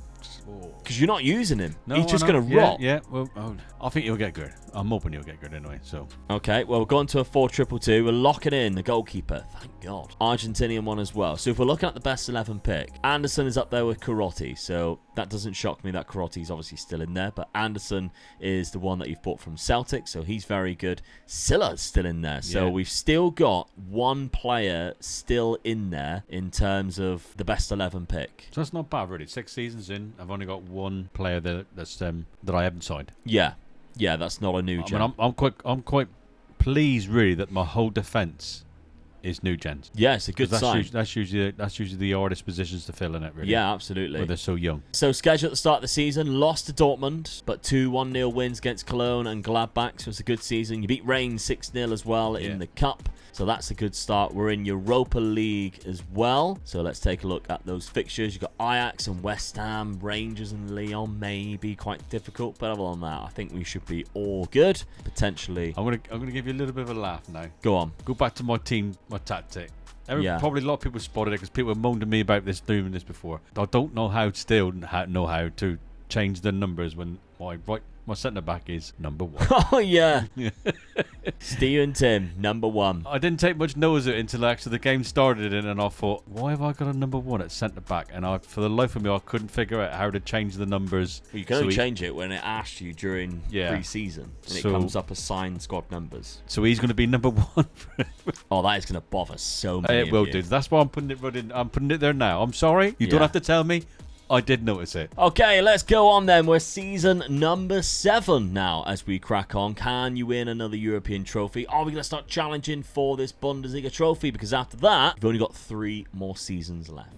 Because you're not using him. He's just going to rot. Yeah, well, I think he'll get good. I'm hoping he'll get good anyway. So okay, well, we're going to a 4-2-2. We're locking in the goalkeeper. Thank God. Argentinian one as well. So if we're looking at the best 11 pick, Anderson is up there with Carotti. So that doesn't shock me that Carotti's obviously still in there. But Anderson is the one that you've bought from Celtic. So he's very good. Silla's still in there. So we've still got one player still in there in terms of the best 11 pick. So that's not bad, really. 6 seasons in, I've only got one player that I haven't signed. Yeah, that's not a new gen. I'm quite pleased, really, that my whole defence is NewGens. Yeah, it's a good sign. That's usually the hardest positions to fill in it, really. Yeah, absolutely. Where they're so young. So schedule at the start of the season, lost to Dortmund, but 2 1-0 wins against Cologne and Gladbach, so it's a good season. You beat Rennes 6-0 as well in the Cup. So that's a good start. We're in Europa League as well. So let's take a look at those fixtures. You've got Ajax and West Ham, Rangers and Lyon may be quite difficult, but other than that, I think we should be all good. Potentially. I'm gonna give you a little bit of a laugh now. Go on. Go back to my tactic. Probably a lot of people spotted it because people have moaned to me about doing this before. I don't know how to change the numbers when my centre back is number 1. Oh yeah. Steven Tim, number 1. I didn't take much notice of it until actually the game started, and I thought, why have I got a number 1 at centre back? And for the life of me, I couldn't figure out how to change the numbers. Well, you can only change it when it asks you during pre-season, and it comes up as signed squad numbers. So he's going to be number 1. Oh, that is going to bother so many. It will do. That's why I'm putting it. I'm putting it there now. I'm sorry. You don't have to tell me. I did notice it. Okay, let's go on then. We're season number 7 now as we crack on. Can you win another European trophy? Are we going to start challenging for this Bundesliga trophy? Because after that, we've only got 3 more seasons left.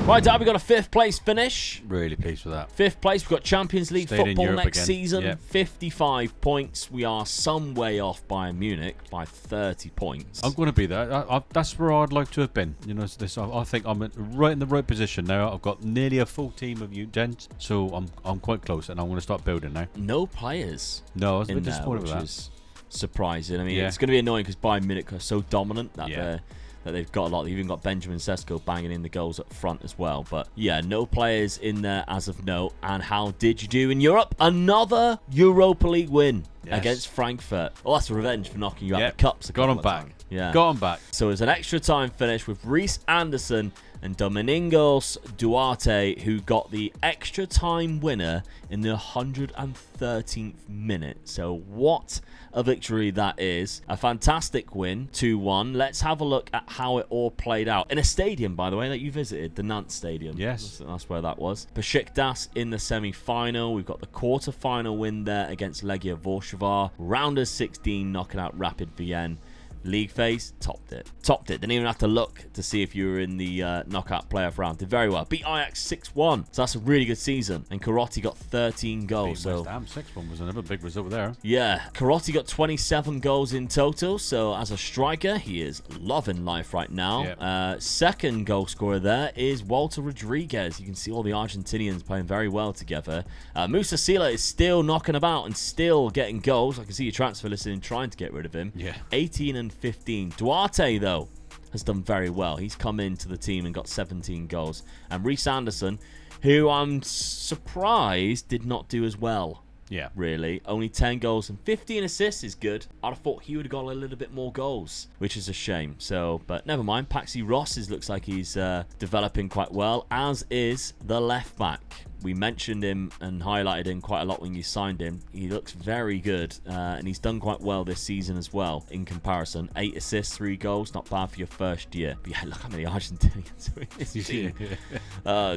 Right, Dad, we got a 5th place finish. Really pleased with that. 5th place, we've got Champions League football next season. Yep. 55 points. We are some way off Bayern Munich by 30 points. I'm going to be there. That's where I'd like to have been. You know, I think I'm right in the right position now. I've got nearly a full team of UCL, so I'm quite close, and I'm going to start building now. No players. No, I was a bit disappointed with that. Which is surprising. I mean, it's going to be annoying because Bayern Munich are so dominant that they've got a lot. They've even got Benjamin Sesko banging in the goals up front as well. But yeah, no players in there as of note. And how did you do in Europe? Another Europa League win against Frankfurt. Well, that's a revenge for knocking you out of the cups. Got them back. Got them back. So it's an extra time finish with Reece Anderson and Domingos Duarte, who got the extra time winner in the 113th minute. So what a victory that is. A fantastic win, 2-1. Let's have a look at how it all played out. In a stadium, by the way, that you visited, the Nantes Stadium. Yes. That's where that was. Besiktas in the semi-final. We've got the quarter-final win there against Legia Warszawa. Round of 16, knocking out Rapid Vienna. League phase, topped it. Didn't even have to look to see if you were in the knockout playoff round. Did very well. Beat Ajax 6-1. So that's a really good season. And Karotti got 13 goals. West Ham 6-1 was another big result there. Yeah. Karotti got 27 goals in total. So as a striker, he is loving life right now. Yep. Second goal scorer there is Walter Rodriguez. You can see all the Argentinians playing very well together. Musa Sila is still knocking about and still getting goals. I can see your transfer list in trying to get rid of him. Yeah. 18 and 15. Duarte, though, has done very well. He's come into the team and got 17 goals. And Reece Anderson, who I'm surprised did not do as well. Yeah. Really. Only 10 goals and 15 assists is good. I'd have thought he would have got a little bit more goals, which is a shame. So, but never mind. Paxi Ross looks like he's developing quite well, as is the left back. We mentioned him and highlighted him quite a lot when you signed him. He looks very good, and he's done quite well this season as well in comparison. 8 assists, 3 goals, not bad for your first year. But yeah, look how many Argentinians are in this team.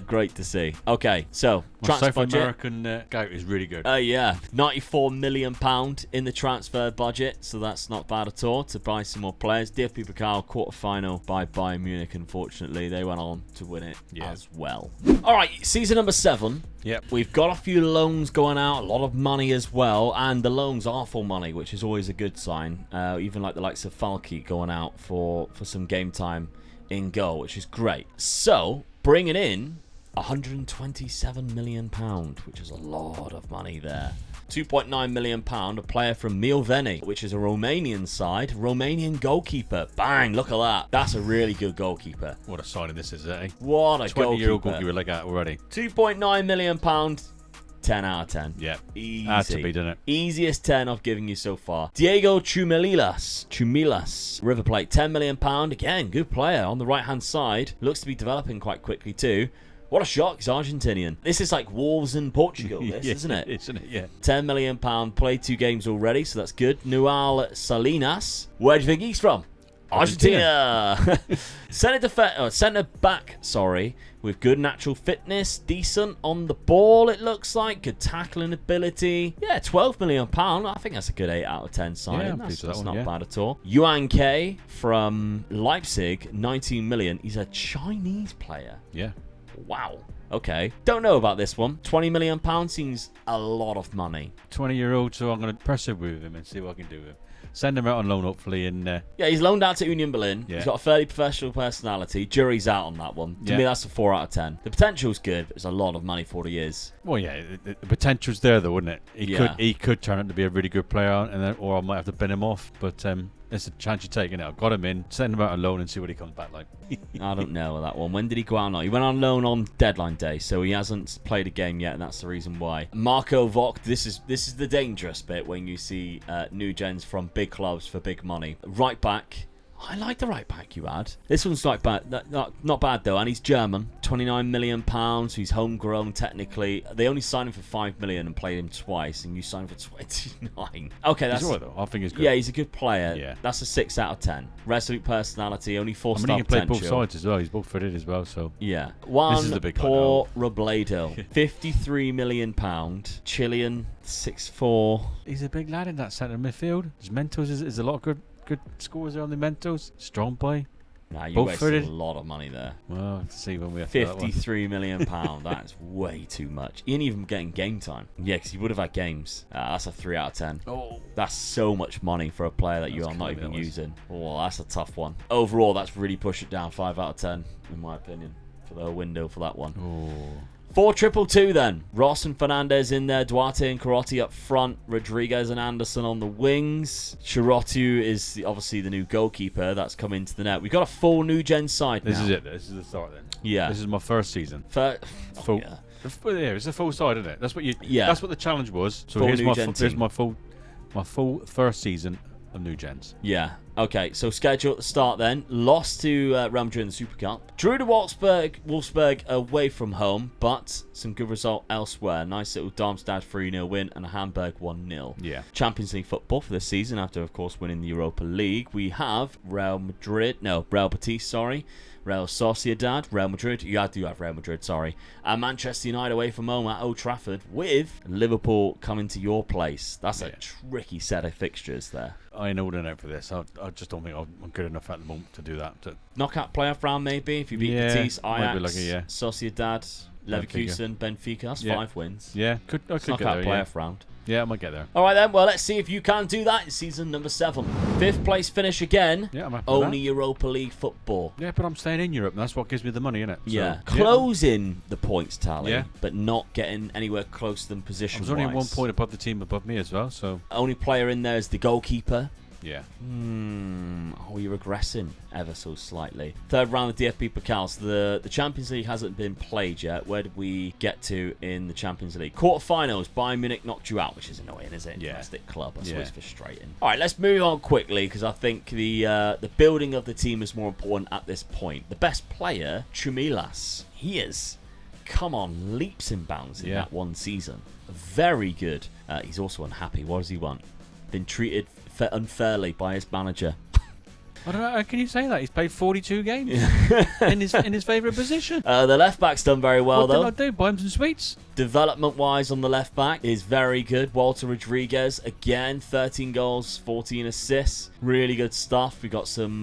Great to see. Okay, so transfer South budget. American gout is really good. Yeah, £94 million in the transfer budget, so that's not bad at all to buy some more players. DFB Pokal quarter-final by Bayern Munich, unfortunately. They went on to win it as well. All right, season number 7. Yep. We've got a few loans going out, a lot of money as well, and the loans are full money, which is always a good sign. Even like the likes of Falke going out for some game time in goal, which is great. So, bringing in £127 million, which is a lot of money there. £2.9 million, a player from Mioveni, which is a Romanian side. Romanian goalkeeper. Bang, look at that. That's a really good goalkeeper. What a signing this is, eh? What a 20-year-old goalkeeper like that already. £2.9 million, 10 out of 10. Yeah. Easy. Had to be, didn't it? Easiest 10 I've given you so far. Diego Chumilas, River Plate, £10 million. Again, good player on the right-hand side. Looks to be developing quite quickly too. What a shock, he's Argentinian. This is like Wolves in Portugal, isn't it? Isn't it, yeah. £10 million, played 2 games already, so that's good. Nual Salinas, where do you think he's from? Argentina. Centre back, with good natural fitness, decent on the ball, it looks like, good tackling ability. Yeah, £12 million. I think that's a good 8 out of 10 signing. Yeah, that's not bad at all. Yuan K from Leipzig, 19 million. He's a Chinese player. Yeah. Wow. Okay. Don't know about this one. £20 million seems a lot of money. 20-year-old, so I'm going to press it with him and see what I can do with him. Send him out on loan, hopefully. And yeah, he's loaned out to Union Berlin. Yeah. He's got a fairly professional personality. Jury's out on that one. To me, that's a 4 out of 10. The potential's good, but it's a lot of money for what he is. Well, yeah, the potential's there, though, wouldn't it? He could turn out to be a really good player, and then, or I might have to bin him off. But it's a chance you're taking. I've got him in, send him out on loan, and see what he comes back like. I don't know that one. When did he go out on loan? He went on loan on deadline day, so he hasn't played a game yet, and that's the reason why. Marco Vogt, this is the dangerous bit when you see NewGens from big clubs for big money. Right back. I like the right back you had. This one's not bad. Not bad though, and he's German. £29 million. He's homegrown technically. They only signed him for $5 million and played him twice, and you signed him for 29. Okay, that's he's all right, though. I think he's good. Yeah, he's a good player. Yeah. That's a 6 out of 10. Resolute personality, only 4-star he can play potential. both sides as well. He's both footed as well. So yeah, this is the big poor Robledo, £53 million. Chilean, 6'4". He's a big lad in that centre midfield. His Mentos is a lot of good scores there on the Mentos. Strong boy. Nah, you both wasted footed. a lot of money there. Well, let's see when we have £53 million. That's way too much. He ain't even getting game time. Yeah, because he would have had games. That's a 3 out of 10. Oh, that's so much money for a player that you are not even using. Oh, that's a tough one. Overall, that's really pushed it down 5 out of 10, in my opinion, for the window for that one. Oh. 4-2-2 then. Ross and Fernandez in there. Duarte and Carotti up front. Rodriguez and Anderson on the wings. Shirotu is obviously the new goalkeeper that's come into the net. We've got a full NewGen side now. This is it. This is the start then. Yeah. This is my first season. Yeah. It's a full side, isn't it? That's what you. Yeah. That's what the challenge was. So full here's my full first season of NewGens. Yeah. Okay, so schedule at the start then. Lost to Real Madrid in the Super Cup. Drew to Wolfsburg away from home, but some good result elsewhere. Nice little Darmstadt 3-0 win and a Hamburg 1-0. Yeah. Champions League football for this season after, of course, winning the Europa League. We have Real Betis, Real Sociedad, Real Madrid. You do have Real Madrid, sorry. And Manchester United away from home at Old Trafford with Liverpool coming to your place. That's a tricky set of fixtures there. I ain't holding out for this. I just don't think I'm good enough at the moment to do that. Knockout playoff round maybe if you beat Betis, Ajax, Sociedad, Leverkusen, Benfica. That's 5 wins. Yeah, I could get there. Playoff round. Yeah, I might get there. All right then. Well, let's see if you can do that in season number 7. 5th place finish again. Yeah, I'm happy with only that. Europa League football. Yeah, but I'm staying in Europe, and that's what gives me the money, innit? Yeah, closing the points tally, Yeah. but not getting anywhere close to them position. I was only 1 point above the team above me as well. So only player in there is the goalkeeper. yeah. You're regressing ever so slightly. 3rd round of DFB Pokals. The Champions League hasn't been played yet. Where did we get to in the Champions League? Quarterfinals. Bayern Munich knocked you out, which is annoying, is it? Yeah. Domestic club. That's always frustrating. All right, let's move on quickly because I think the building of the team is more important at this point. The best player, Chumilas. He is come on leaps and bounds in that one season. Very good. He's also unhappy. What does he want? Been treated unfairly by his manager. I don't know. How can you say that? He's played 42 games in his favourite position. The left back's done very well though. What did I do? Buy him some sweets? Development-wise on the left back is very good. Walter Rodriguez, again, 13 goals, 14 assists. Really good stuff. We got some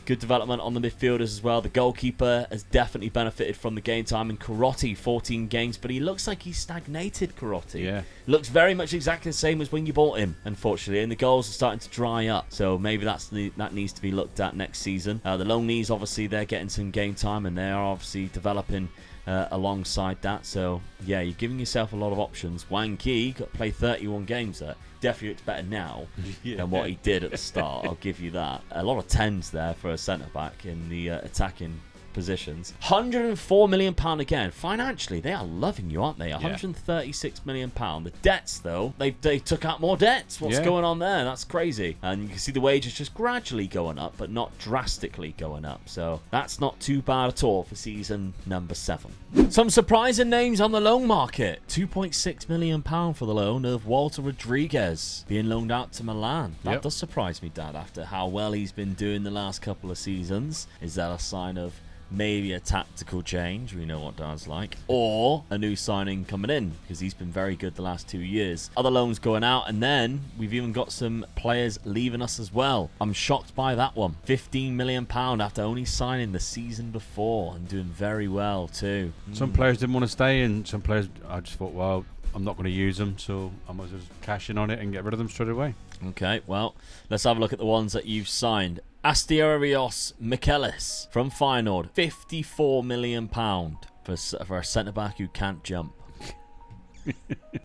good development on the midfielders as well. The goalkeeper has definitely benefited from the game time. And Carotti, 14 games, but he looks like he's stagnated, Carotti. Yeah. Looks very much exactly the same as when you bought him, unfortunately. And the goals are starting to dry up. So maybe that needs to be looked at next season. The loanees, obviously, they're getting some game time and they are obviously developing alongside that. So yeah, you're giving yourself a lot of options. Wang Ki got to play 31 games there. Definitely looks better now than what he did at the start. I'll give you that. A lot of 10s there for a centre back in the attacking positions. £104 million again. Financially, they are loving you, aren't they? £136 million. The debts, though, they took out more debts. What's going on there? That's crazy. And you can see the wages just gradually going up, but not drastically going up. So that's not too bad at all for season number 7. Some surprising names on the loan market. £2.6 million for the loan of Walter Rodriguez being loaned out to Milan. That does surprise me, Dad, after how well he's been doing the last couple of seasons. Is that a sign of maybe a tactical change? We know what Dad's like. Or a new signing coming in, because he's been very good the last 2 years. Other loans going out, and then we've even got some players leaving us as well. I'm shocked by that one. £15 million after only signing the season before and doing very well too. Some players didn't want to stay, and some players, I just thought, well, I'm not going to use them, so I might as well just cash in on it and get rid of them straight away. Okay, well, let's have a look at the ones that you've signed. Asterios Michelis from Feyenoord, £54 million for a centre-back who can't jump.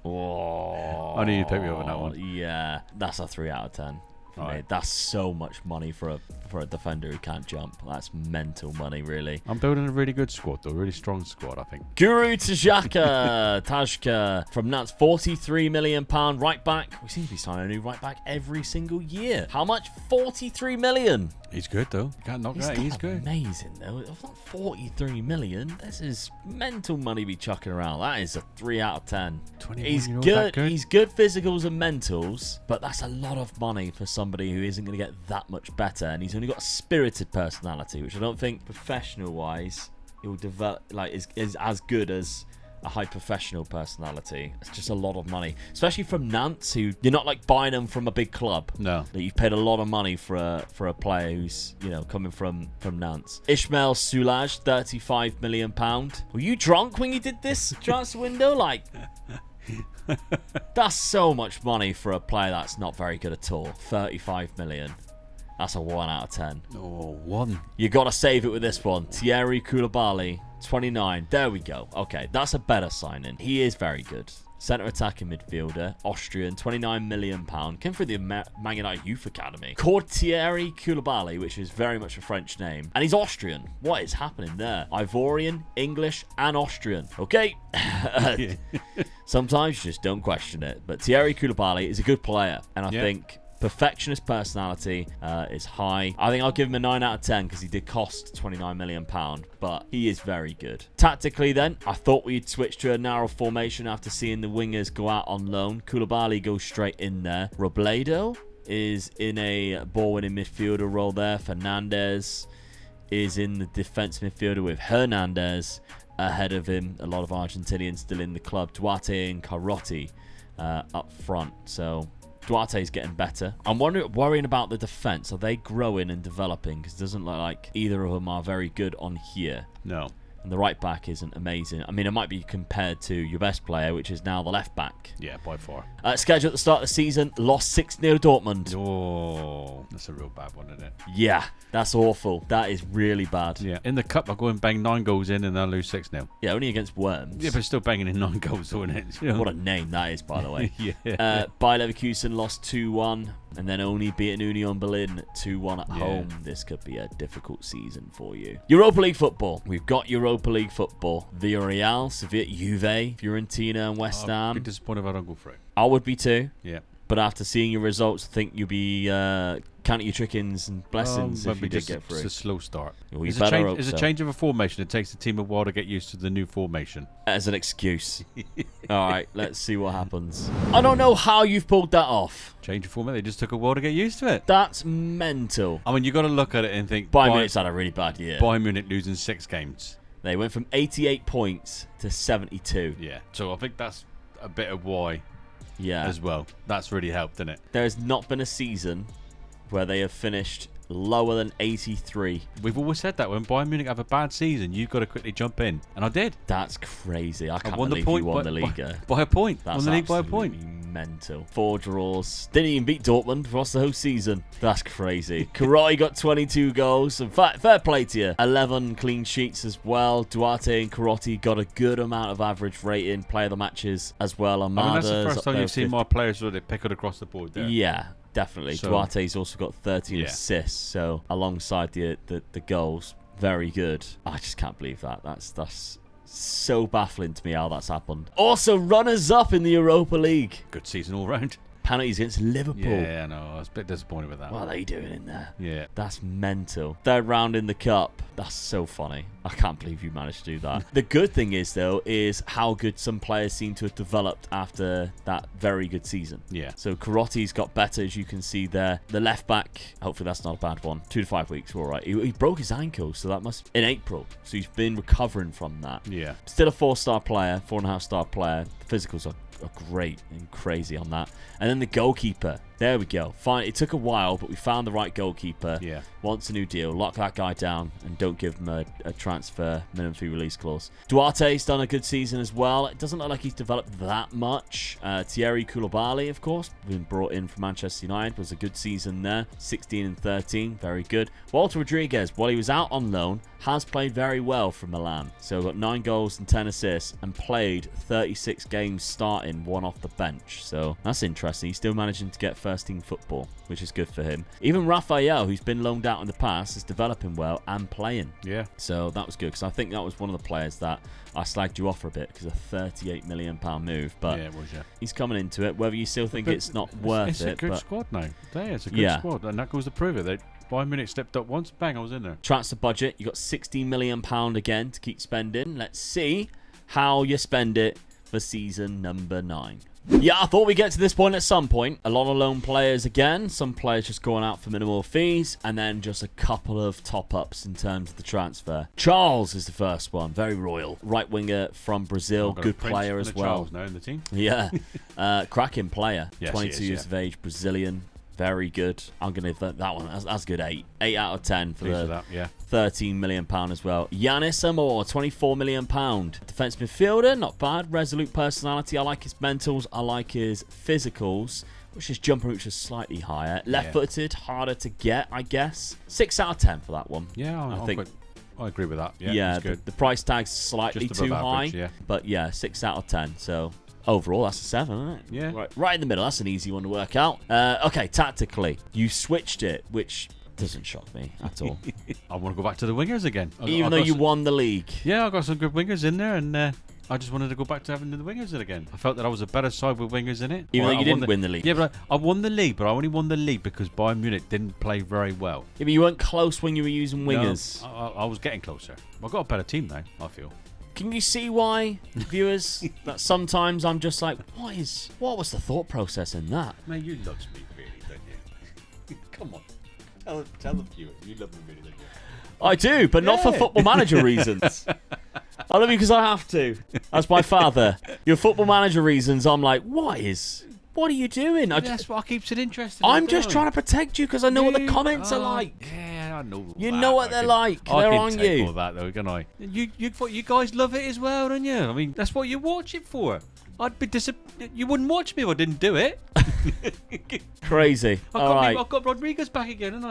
Oh, I knew you'd pick me up on that one. Yeah, that's a 3 out of 10. Right. That's so much money for a defender who can't jump. That's mental money, really. I'm building a really good squad, though. A really strong squad, I think. Guru Tajka from Nats, £43 million right back. We seem to be signing a new right back every single year. How much? $43 million. He's good, though. You can't knock that. He's good. Amazing, though. It's not $43 million. This is mental money to be chucking around. That is a 3 out of 10. He's good. He's good physicals and mentals, but that's a lot of money for somebody who isn't going to get that much better. And he's only got a spirited personality, which I don't think professional-wise he'll develop is as good as a high professional personality. It's just a lot of money, especially from Nantes, who you're not like buying them from a big club. No, that you've paid a lot of money for a player who's coming from Nantes. Ismail Soulage, £35 million. Were you drunk when you did this transfer window? Like, that's so much money for a player that's not very good at all. $35 million. That's a 1 out of 10. Oh, 1. You got to save it with this one. Thierry Koulibaly, 29. There we go. Okay, that's a better signing. He is very good. Centre attacking midfielder, Austrian, £29 million. Came through the Man United Youth Academy. Called Thierry Koulibaly, which is very much a French name. And he's Austrian. What is happening there? Ivorian, English, and Austrian. Okay. Sometimes you just don't question it. But Thierry Koulibaly is a good player. And I think perfectionist personality is high. I think I'll give him a 9 out of 10 because he did cost £29 million, but he is very good. Tactically then, I thought we'd switch to a narrow formation after seeing the wingers go out on loan. Koulibaly goes straight in there. Robledo is in a ball-winning midfielder role there. Fernandez is in the defense midfielder with Hernandez ahead of him. A lot of Argentinians still in the club. Duarte and Carotti up front. So Duarte's getting better. I'm worrying about the defense. Are they growing and developing? Because it doesn't look like either of them are very good on here. No. And the right back isn't amazing. I mean, it might be compared to your best player, which is now the left back. Yeah, by far. Schedule at the start of the season, lost 6-0 Dortmund. Oh, that's a real bad one, isn't it? Yeah, that's awful. That is really bad. Yeah, in the cup, I'll go and bang 9 goals in and they'll lose 6-0. Yeah, only against Worms. Yeah, but still banging in 9 goals, isn't it? You know? What a name that is, by the way. Yeah. Bayer Leverkusen lost 2-1. And then only beating Union Berlin 2-1 at home. This could be a difficult season for you. Europa League football. We've got Europa League football. Villarreal, Sevilla, Juve, Fiorentina and West Ham. I'd be disappointed if I don't go for it. I would be too. Yeah. But after seeing your results, I think you'll be counting your chickens and blessings if you did get through. It's a slow start. Well, it's a change of a formation. It takes the team a while to get used to the new formation. As an excuse. All right, let's see what happens. I don't know how you've pulled that off. Change of formation. They just took a while to get used to it. That's mental. I mean, you got to look at it and think Bayern Munich's had a really bad year. Bayern Munich losing 6 games. They went from 88 points to 72. Yeah. So I think that's a bit of why. Yeah. As well. That's really helped, isn't it? There has not been a season where they have finished lower than 83. We've always said that when Bayern Munich have a bad season, you've got to quickly jump in. And I did. That's crazy. I can't believe you won the league. By a point. That's won the league by a point. Mental. 4 draws. Didn't even beat Dortmund for us the whole season. That's crazy. Karate got 22 goals. And fair play to you. 11 clean sheets as well. Duarte and Karotti got a good amount of average rating. Player of the matches as well. That's the first time you've seen my players really pick it across the board there. Yeah. Definitely. So, Duarte's also got 13 assists, so alongside the goals, Very good. I just can't believe that. That's so baffling to me how that's happened. Also, runners-up in the Europa League. Good season all round. Penalties against Liverpool. Yeah, no, I was a bit disappointed with that. What are they doing in there? Yeah. That's mental. Third round in the cup. That's so funny. I can't believe you managed to do that. The good thing is, though, is how good some players seem to have developed after that very good season. Yeah. So Karotti's got better, as you can see there. The left back, hopefully that's not a bad one. 2 to 5 weeks, all right. He broke his ankle, so that must in April. So he's been recovering from that. Yeah. Still a 4-star player, 4.5-star player. The physicals are great and crazy on that. And then the goalkeeper. There we go. Fine. It took a while, but we found the right goalkeeper. Yeah. Wants a new deal. Lock that guy down and don't give him a transfer minimum fee release clause. Duarte's done a good season as well. It doesn't look like he's developed that much. Thierry Koulibaly, of course, been brought in from Manchester United. Was a good season there. 16 and 13. Very good. Walter Rodriguez, while he was out on loan, has played very well for Milan. So got 9 goals and 10 assists and played 36 games starting, 1 off the bench. So that's interesting. He's still managing to get first team football, which is good for him. Even Raphael, who's been loaned out in the past, is developing well and playing. Yeah. So that was good, because I think that was one of the players that I slagged you off for a bit, because a £38 million move. But yeah, it was, yeah. He's coming into it. Whether you still think it's not worth it's it. It's a good squad now. It's a good squad, and that goes to prove it. Bayern Munich stepped up once, bang, I was in there. Transfer budget, you got £60 million again to keep spending. Let's see how you spend it for season number 9. Yeah, I thought we'd get to this point at some point. A lot of loan players again. Some players just going out for minimal fees. And then just a couple of top-ups in terms of the transfer. Charles is the first one. Very royal. Right winger from Brazil. Good player as well. Charles now in the team. Yeah. Cracking player. Yes, 22 years of age. Brazilian. Very good. I'm going to give that one. That's good. 8. 8 out of 10 for the £13 million as well. Yanis Amor, £24 million. Defence midfielder, not bad. Resolute personality. I like his mentals. I like his physicals. Which his jumper reach is slightly higher. Left-footed, harder to get, I guess. 6 out of 10 for that one. Yeah, I agree with that. Yeah, the price tag's slightly too average, high. But yeah, 6 out of 10. So overall, that's a 7, isn't it? Yeah. Right in the middle. That's an easy one to work out. Okay, tactically, you switched it, which doesn't shock me at all. I want to go back to the wingers again. Even though you won the league. Yeah, I got some good wingers in there, and I just wanted to go back to having the wingers in again. I felt that I was a better side with wingers in it. Even though you didn't win the league. Yeah, but I won the league, but I only won the league because Bayern Munich didn't play very well. Yeah, but you weren't close when you were using wingers. No, I was getting closer. I've got a better team now, I feel. Can you see why, viewers, that sometimes I'm just like, what was the thought process in that? Man, you love me really, don't you? Come on. Tell the viewers, you love me really, don't you? I do, but not for Football Manager reasons. I love you because I have to. As my father. Your Football Manager reasons, I'm like, what are you doing? That's what keeps it interesting. I'm just trying to protect you because I know what the comments are like. Yeah, I know. You know what they're like. They're on you. I can take all that though, can I? You guys love it as well, don't you? I mean, that's what you watch it for. I'd be disappointed. You wouldn't watch me if I didn't do it. Crazy. I've got Rodriguez back again, and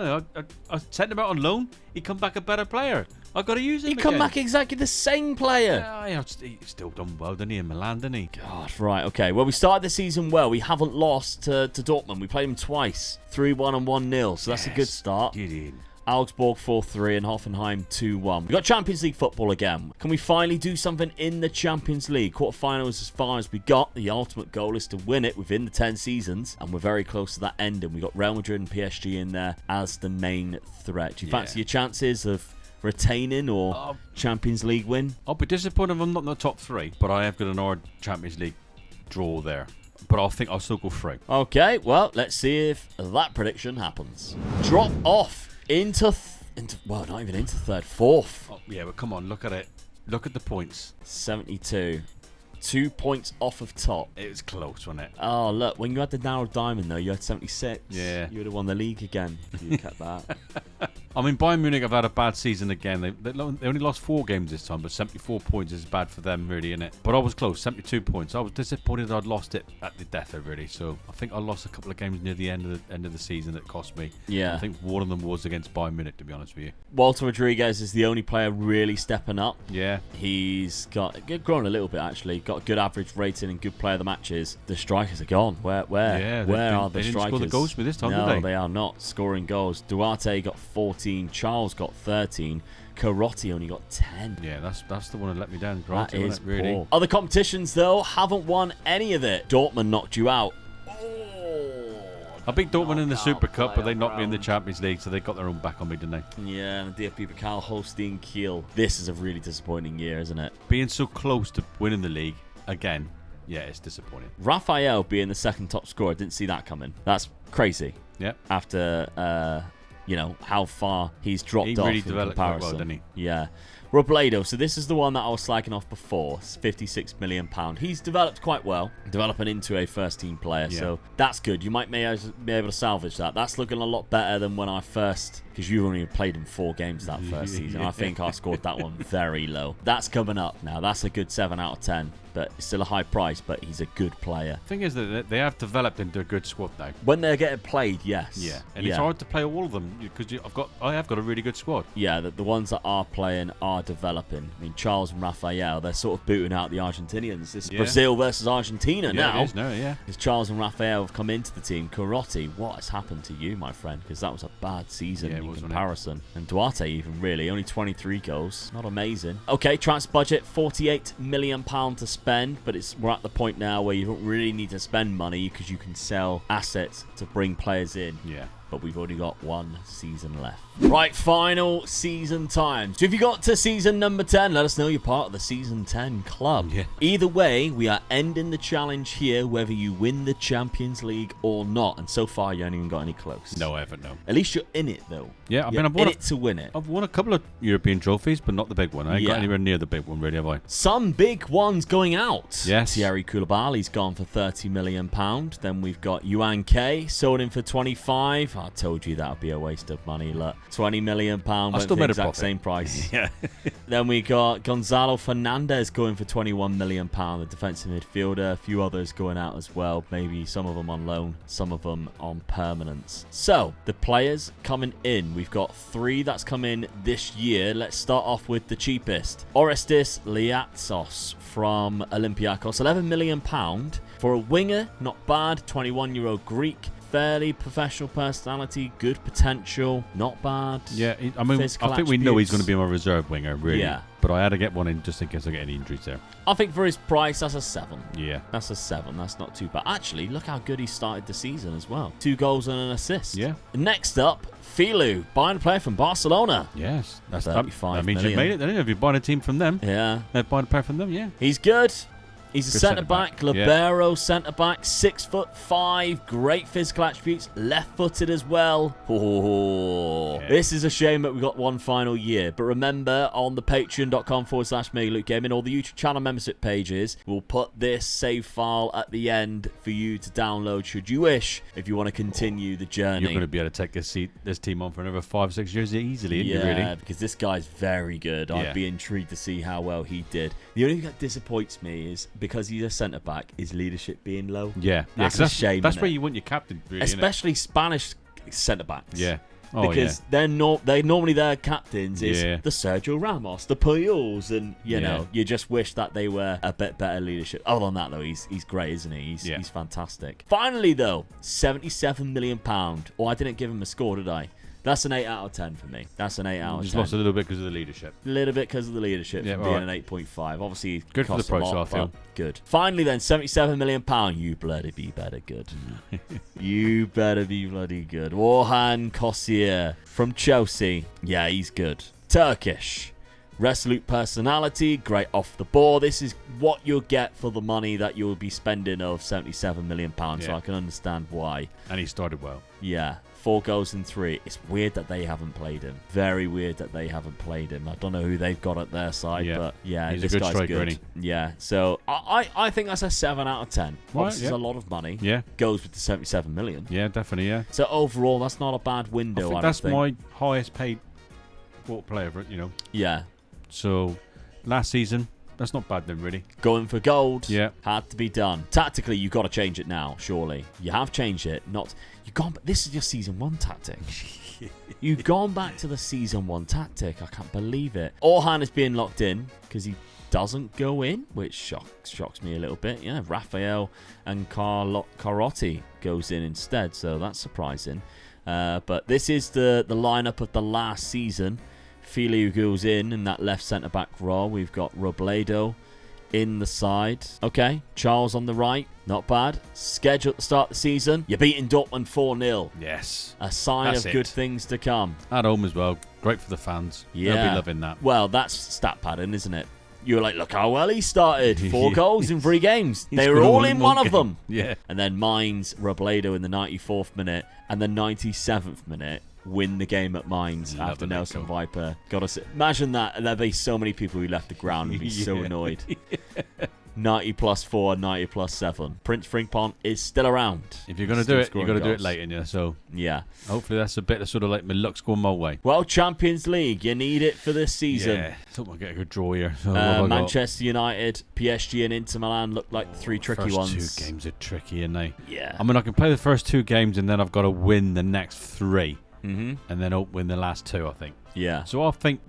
I sent him out on loan. He come back a better player. I've got to use him. He come back exactly the same player. Yeah, he's still done well, didn't he, in Milan, didn't he? God, right, okay. Well, we started the season well. We haven't lost to Dortmund. We played them twice, 3-1 and 1-0. So that's a good start. Get in. Augsburg 4-3 and Hoffenheim 2-1. We got Champions League football again. Can we finally do something in the Champions League? Quarterfinals as far as we got. The ultimate goal is to win it within the 10 seasons, and we're very close to that ending. We got Real Madrid and PSG in there as the main threat. Do you fancy your chances of retaining or Champions League win? I'll be disappointed if I'm not in the top 3, but I have got an odd Champions League draw there. But I think I'll still go through. Okay, well, let's see if that prediction happens. Drop off into well, not even into third, fourth. Oh, yeah, but come on, look at it. Look at the points. 72. 2 points off of top. It was close, wasn't it? Oh, look, when you had the narrow diamond, though, you had 76. Yeah. You would have won the league again if you kept that. I mean, Bayern Munich have had a bad season again. They only lost 4 games this time, but 74 points is bad for them, really, isn't it? But I was close, 72 points. I was disappointed I'd lost it at the death, really. So I think I lost a couple of games near the end of the season that cost me. Yeah. I think one of them was against Bayern Munich, to be honest with you. Walter Rodriguez is the only player really stepping up. Yeah. He's grown a little bit, actually. Got a good average rating and good player of the matches. The strikers are gone. Where are the strikers? They didn't score the goals for this time, no, did they? They are not scoring goals. Duarte got 14. 14. Charles got 13. Carotti only got 10. Yeah, that's the one that let me down. Right, That is really poor. Other competitions, though, haven't won any of it. Dortmund knocked you out. I beat Dortmund in the Super Cup, but they knocked me in the Champions League, so they got their own back on me, didn't they? Yeah, and the DFB Pokal Holstein Kiel. This is a really disappointing year, isn't it? Being so close to winning the league again, yeah, it's disappointing. Raphael being the second top scorer, didn't see that coming. That's crazy. Yeah. After how far he's dropped off. He really in developed quite comparison. well, didn't he? Yeah. Robledo, so this is the one that I was slacking off before. It's £56 million. He's developed quite well, developing into a first-team player, so that's good. You might be able to salvage that. That's looking a lot better than when I first, because you only played in 4 games that first season. I think I scored that one very low. That's coming up now. That's a good 7 out of 10, but it's still a high price, but he's a good player. The thing is that they have developed into a good squad now. When they're getting played, yes. Yeah, and it's hard to play all of them because I have got a really good squad. Yeah, the ones that are playing are developing. I mean, Charles and Raphael, they're sort of booting out the Argentinians. This is Brazil versus Argentina now. It is now, yeah. As Charles and Raphael have come into the team. Carotti, what has happened to you, my friend? Because that was a bad season in comparison. And Duarte even, really. Only 23 goals. Not amazing. Okay, transfer budget, £48 million to spend. But we're at the point now where you don't really need to spend money because you can sell assets to bring players in. Yeah. But we've only got 1 season left. Right, final season time. So if you got to season number 10, let us know you're part of the season 10 club. Yeah. Either way, we are ending the challenge here, whether you win the Champions League or not. And so far, you haven't even got any close. No, I haven't, no. At least you're in it, though. Yeah, I mean, I've won it to win it. I've won a couple of European trophies, but not the big one. I ain't got anywhere near the big one, really, have I? Some big ones going out. Yes. Thierry Koulibaly's gone for £30 million. Then we've got Yuan K, sold him for 25. I told you that would be a waste of money. Look, £20 million. I still made a profit. Same price. Yeah. Then we got Gonzalo Fernandez going for £21 million, the defensive midfielder. A few others going out as well. Maybe some of them on loan, some of them on permanence. So, the players coming in. We've got 3 that's come in this year. Let's start off with the cheapest. Orestis Liatzos from Olympiacos. £11 million. For a winger, not bad. 21-year-old Greek. Fairly professional personality, good potential, not bad. Yeah, I mean, I think we know he's going to be my reserve winger, really. Yeah. But I had to get one in just in case I get any injuries there. I think for his price, that's a 7. Yeah. That's a 7. That's not too bad. Actually, look how good he started the season as well. 2 goals and an assist. Yeah. Next up, Filu, buying a player from Barcelona. Yes. That's 35 That means million. you've made it, then, if you're buying a team from them. Yeah. Buying a player from them, yeah. He's good. He's a Good centre-back, centre-back, libero centre-back, 6'5", great physical attributes, left-footed as well. Oh, Yeah. This is a shame that we got one final year. But remember, on the patreon.com/MegaLukeGaming, all the YouTube channel membership pages, we'll put this save file at the end for you to download should you wish, if you want to continue the journey. You're going to be able to take this team on for another 5-6 years easily, aren't you, really? Yeah, because this guy's very good. I'd be intrigued to see how well he did. The only thing that disappoints me is, because he's a centre-back, is leadership being low. Yeah. That's a shame. That's where you want your captain, really, especially Spanish centre-backs. Yeah. Because they're normally their captains is the Sergio Ramos, the Puyols, and you know, you just wish that they were a bit better leadership. Other than that, though, he's great, isn't he? He's fantastic. Finally, though, £77 million. Oh, I didn't give him a score, did I? That's an 8 out of 10 for me. That's an 8 out of 10. Just lost a little bit because of the leadership. A little bit because of the leadership, being an 8.5. Obviously, good for the price, I feel. Good. Finally, then, £77 million. You bloody be better good. You better be bloody good. Orhan Kosier from Chelsea. Yeah, he's good. Turkish. Resolute personality, great off the ball. This is what you'll get for the money that you'll be spending of £77 million, so I can understand why. And he started well. Yeah, 4 goals in 3. It's weird that they haven't played him. Very weird that they haven't played him. I don't know who they've got at their side, but yeah, he's this a good guy's striker, good. isn't he? Yeah, so I think that's a 7 out of 10. Obviously, it's a lot of money. Yeah. Goes with the £77 million. Yeah, definitely, yeah. So overall, that's not a bad window, I think my highest paid player, Yeah. So, last season, that's not bad then, really. Going for gold. Yeah. Had to be done. Tactically, you've got to change it now, surely. You have changed it. This is your season 1 tactic. You've gone back to the season 1 tactic. I can't believe it. Orhan is being locked in because he doesn't go in, which shocks me a little bit. Yeah, Raphael and Carotti goes in instead, so that's surprising. But this is the lineup of the last season. Filio goes in that left centre-back role. We've got Robledo in the side. Okay, Charles on the right. Not bad. Schedule to start the season. You're beating Dortmund 4-0. Yes. A sign of good things to come. At home as well. Great for the fans. Yeah. They'll be loving that. Well, that's stat padding, isn't it? You're like, look how well he started. 4 goals in 3 games. They were all in one of them. Yeah. And then Mainz, Robledo in the 94th minute and the 97th minute win the game at Mainz after Nelson Viper got us. Imagine that. And there'd be so many people who left the ground and be so annoyed. 90 plus 4, 90 plus 7. Prince Frimpong is still around. If you're going to do it, you've got to do it late in you. So yeah, hopefully that's a bit of sort of like my luck's going my way. Well, Champions League, you need it for this season. Yeah, thought we'll get a good draw here. So Manchester United, PSG and Inter Milan look like 3 tricky ones. First 2 games are tricky, aren't they? Yeah. I mean, I can play the first 2 games and then I've got to win the next 3. Mm-hmm. And then win the last 2, I think. Yeah. So I think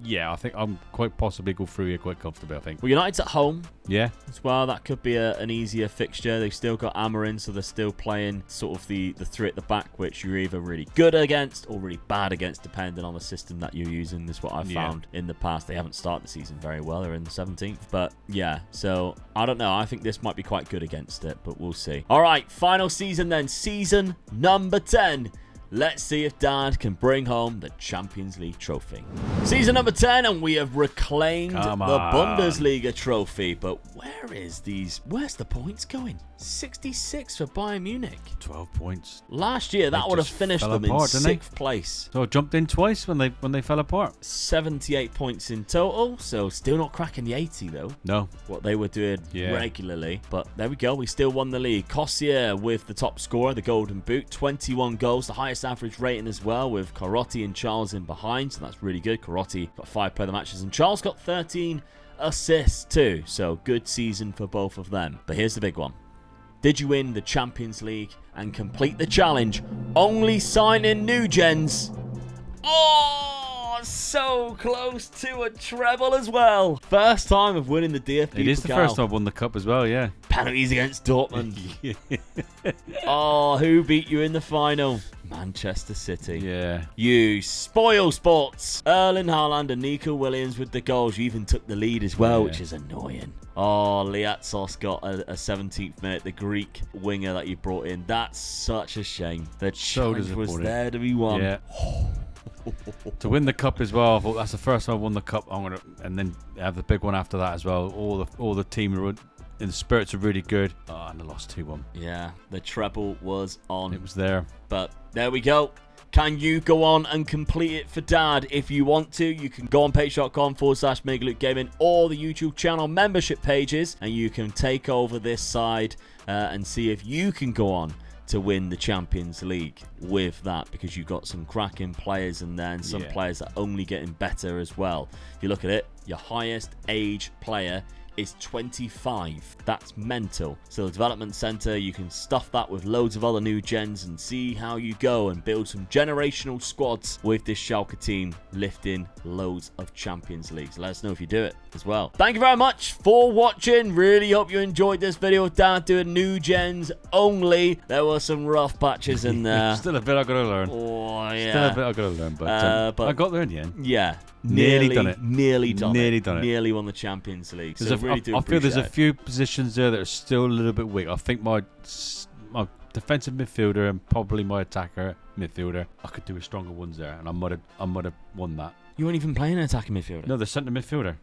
I'm quite possibly go through here quite comfortably, I think. Well, United's at home. Yeah. As well, that could be an easier fixture. They've still got Amorim, so they're still playing sort of the 3 at the back, which you're either really good against or really bad against, depending on the system that you're using. This is what I've found in the past. They haven't started the season very well. They're in the 17th. But yeah, so I don't know. I think this might be quite good against it, but we'll see. All right, final season then. Season number 10. Let's see if Dad can bring home the Champions League trophy. Season number 10, and we have reclaimed the Bundesliga trophy. But where's the points going? 66 for Bayern Munich. 12 points. Last year, that would have finished them in 6th place. So I jumped in twice when they fell apart. 78 points in total, so still not cracking the 80 though. No. What they were doing regularly. But there we go, we still won the league. Kossier with the top scorer, the Golden Boot, 21 goals, the highest average rating as well, with Carotti and Charles in behind, so that's really good. Carotti got 5 player of the matches, and Charles got 13 assists too, so good season for both of them. But here's the big one. Did you win the Champions League and complete the challenge, only signing NewGens? Oh, so close to a treble as well. First time of winning the DFB It is the first time I've won the cup as well, yeah. Penalties against Dortmund. Oh, who beat you in the final? Manchester City. Yeah. You spoil sports. Erling Haaland and Nico Williams with the goals. You even took the lead as well, which is annoying. Oh, Liatzos got a 17th minute, the Greek winger that you brought in. That's such a shame. The challenge was there to be won. Yeah. To win the cup as well, I thought that's the first time I won the cup. And then have the big one after that as well. All the team were in the spirits are really good. Oh, and I lost 2-1. Yeah, the treble was on. It was there. But there we go. Can you go on and complete it for Dad? If you want to, you can go on patreon.com/MegaLukeGaming or the YouTube channel membership pages, and you can take over this side and see if you can go on to win the Champions League with that, because you've got some cracking players and then some players that are only getting better as well. If you look at it, your highest age player is 25. That's mental. So the development center, you can stuff that with loads of other new gens and see how you go and build some generational squads with this Schalke team, lifting loads of Champions Leagues. Let us know if you do it as well. Thank you very much for watching. Really hope you enjoyed this video with Dad doing new gens only. There were some rough patches in there. Still a bit I gotta learn. Oh yeah. Still a bit I gotta learn, but I got there in the end. Yeah. Nearly done it. Nearly done it. Nearly won the Champions League. So I feel there's a few positions there that are still a little bit weak. I think my defensive midfielder and probably my attacker midfielder, I could do with stronger ones there, and I might have won that. You weren't even playing an attacking midfielder? No, the centre midfielder.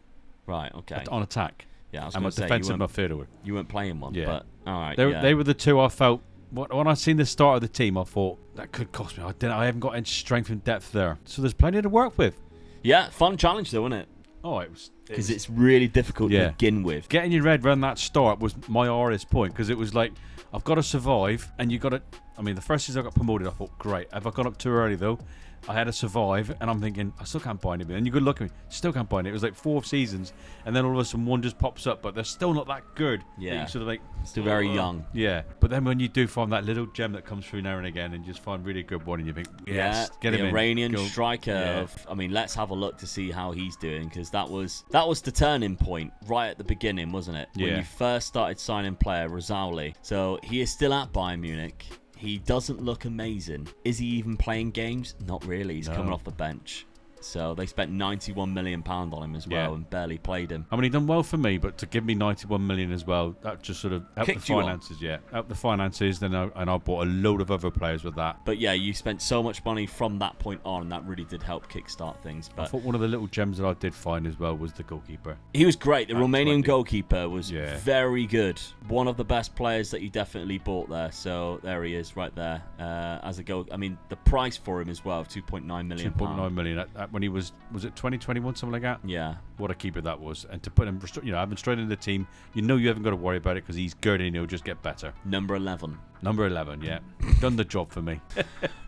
Right, okay. On attack. Yeah, I was and my defensive midfielder. You weren't playing one, but all right. They were the two I felt. When I seen the start of the team, I thought that could cost me. I haven't got any strength and depth there, so there's plenty to work with. Yeah, fun challenge though, isn't it? Oh, it was because it's really difficult to begin with. Getting your head around that start was my hardest point, because it was like, I've got to survive, and you got to. I mean, the first season I got promoted, I thought, great. Have I gone up too early though? I had to survive, and I'm thinking, I still can't buy anything. And you go look at me, still can't buy it. It was like 4 seasons, and then all of a sudden one just pops up, but they're still not that good. Yeah, sort of like still very young. Yeah, but then when you do find that little gem that comes through now and again, and just find really good one, and you think, yes, get him in. The Iranian striker. I mean, let's have a look to see how he's doing, because that was the turning point right at the beginning, wasn't it? When you first started signing player Rosauli. So he is still at Bayern Munich. He doesn't look amazing. Is he even playing games? Not really. He's coming off the bench. So they spent £91 million on him as well and barely played him. I mean, he done well for me, but to give me 91 million as well, that just sort of helped Kicked the you finances. Helped the finances. Then I bought a load of other players with that. But yeah, you spent so much money from that point on, and that really did help kickstart things. But I thought one of the little gems that I did find as well was the goalkeeper. he was great. The Romanian goalkeeper was Yeah. very good. One of the best players that you definitely bought there. So there he is right there as a goal. I mean, the price for him as well, £2.9 million. 2.9 million. When he was it 2021, something like that? Yeah. What a keeper that was. And to put him, having straight into the team, you haven't got to worry about it because he's good and he'll just get better. Number 11. Number 11, yeah. Done the job for me.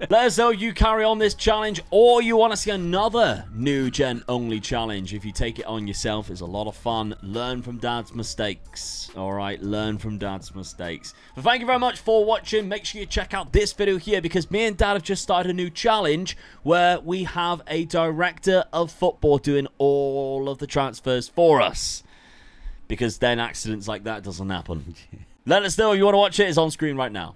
Let us know you carry on this challenge or you want to see another new gen only challenge. If you take it on yourself, it's a lot of fun. Learn from Dad's mistakes. All right, learn from Dad's mistakes. But thank you very much for watching. Make sure you check out this video here because me and Dad have just started a new challenge where we have a director of football doing all of the transfers for us. Because then accidents like that doesn't happen. Let us know if you want to watch it. It's on screen right now.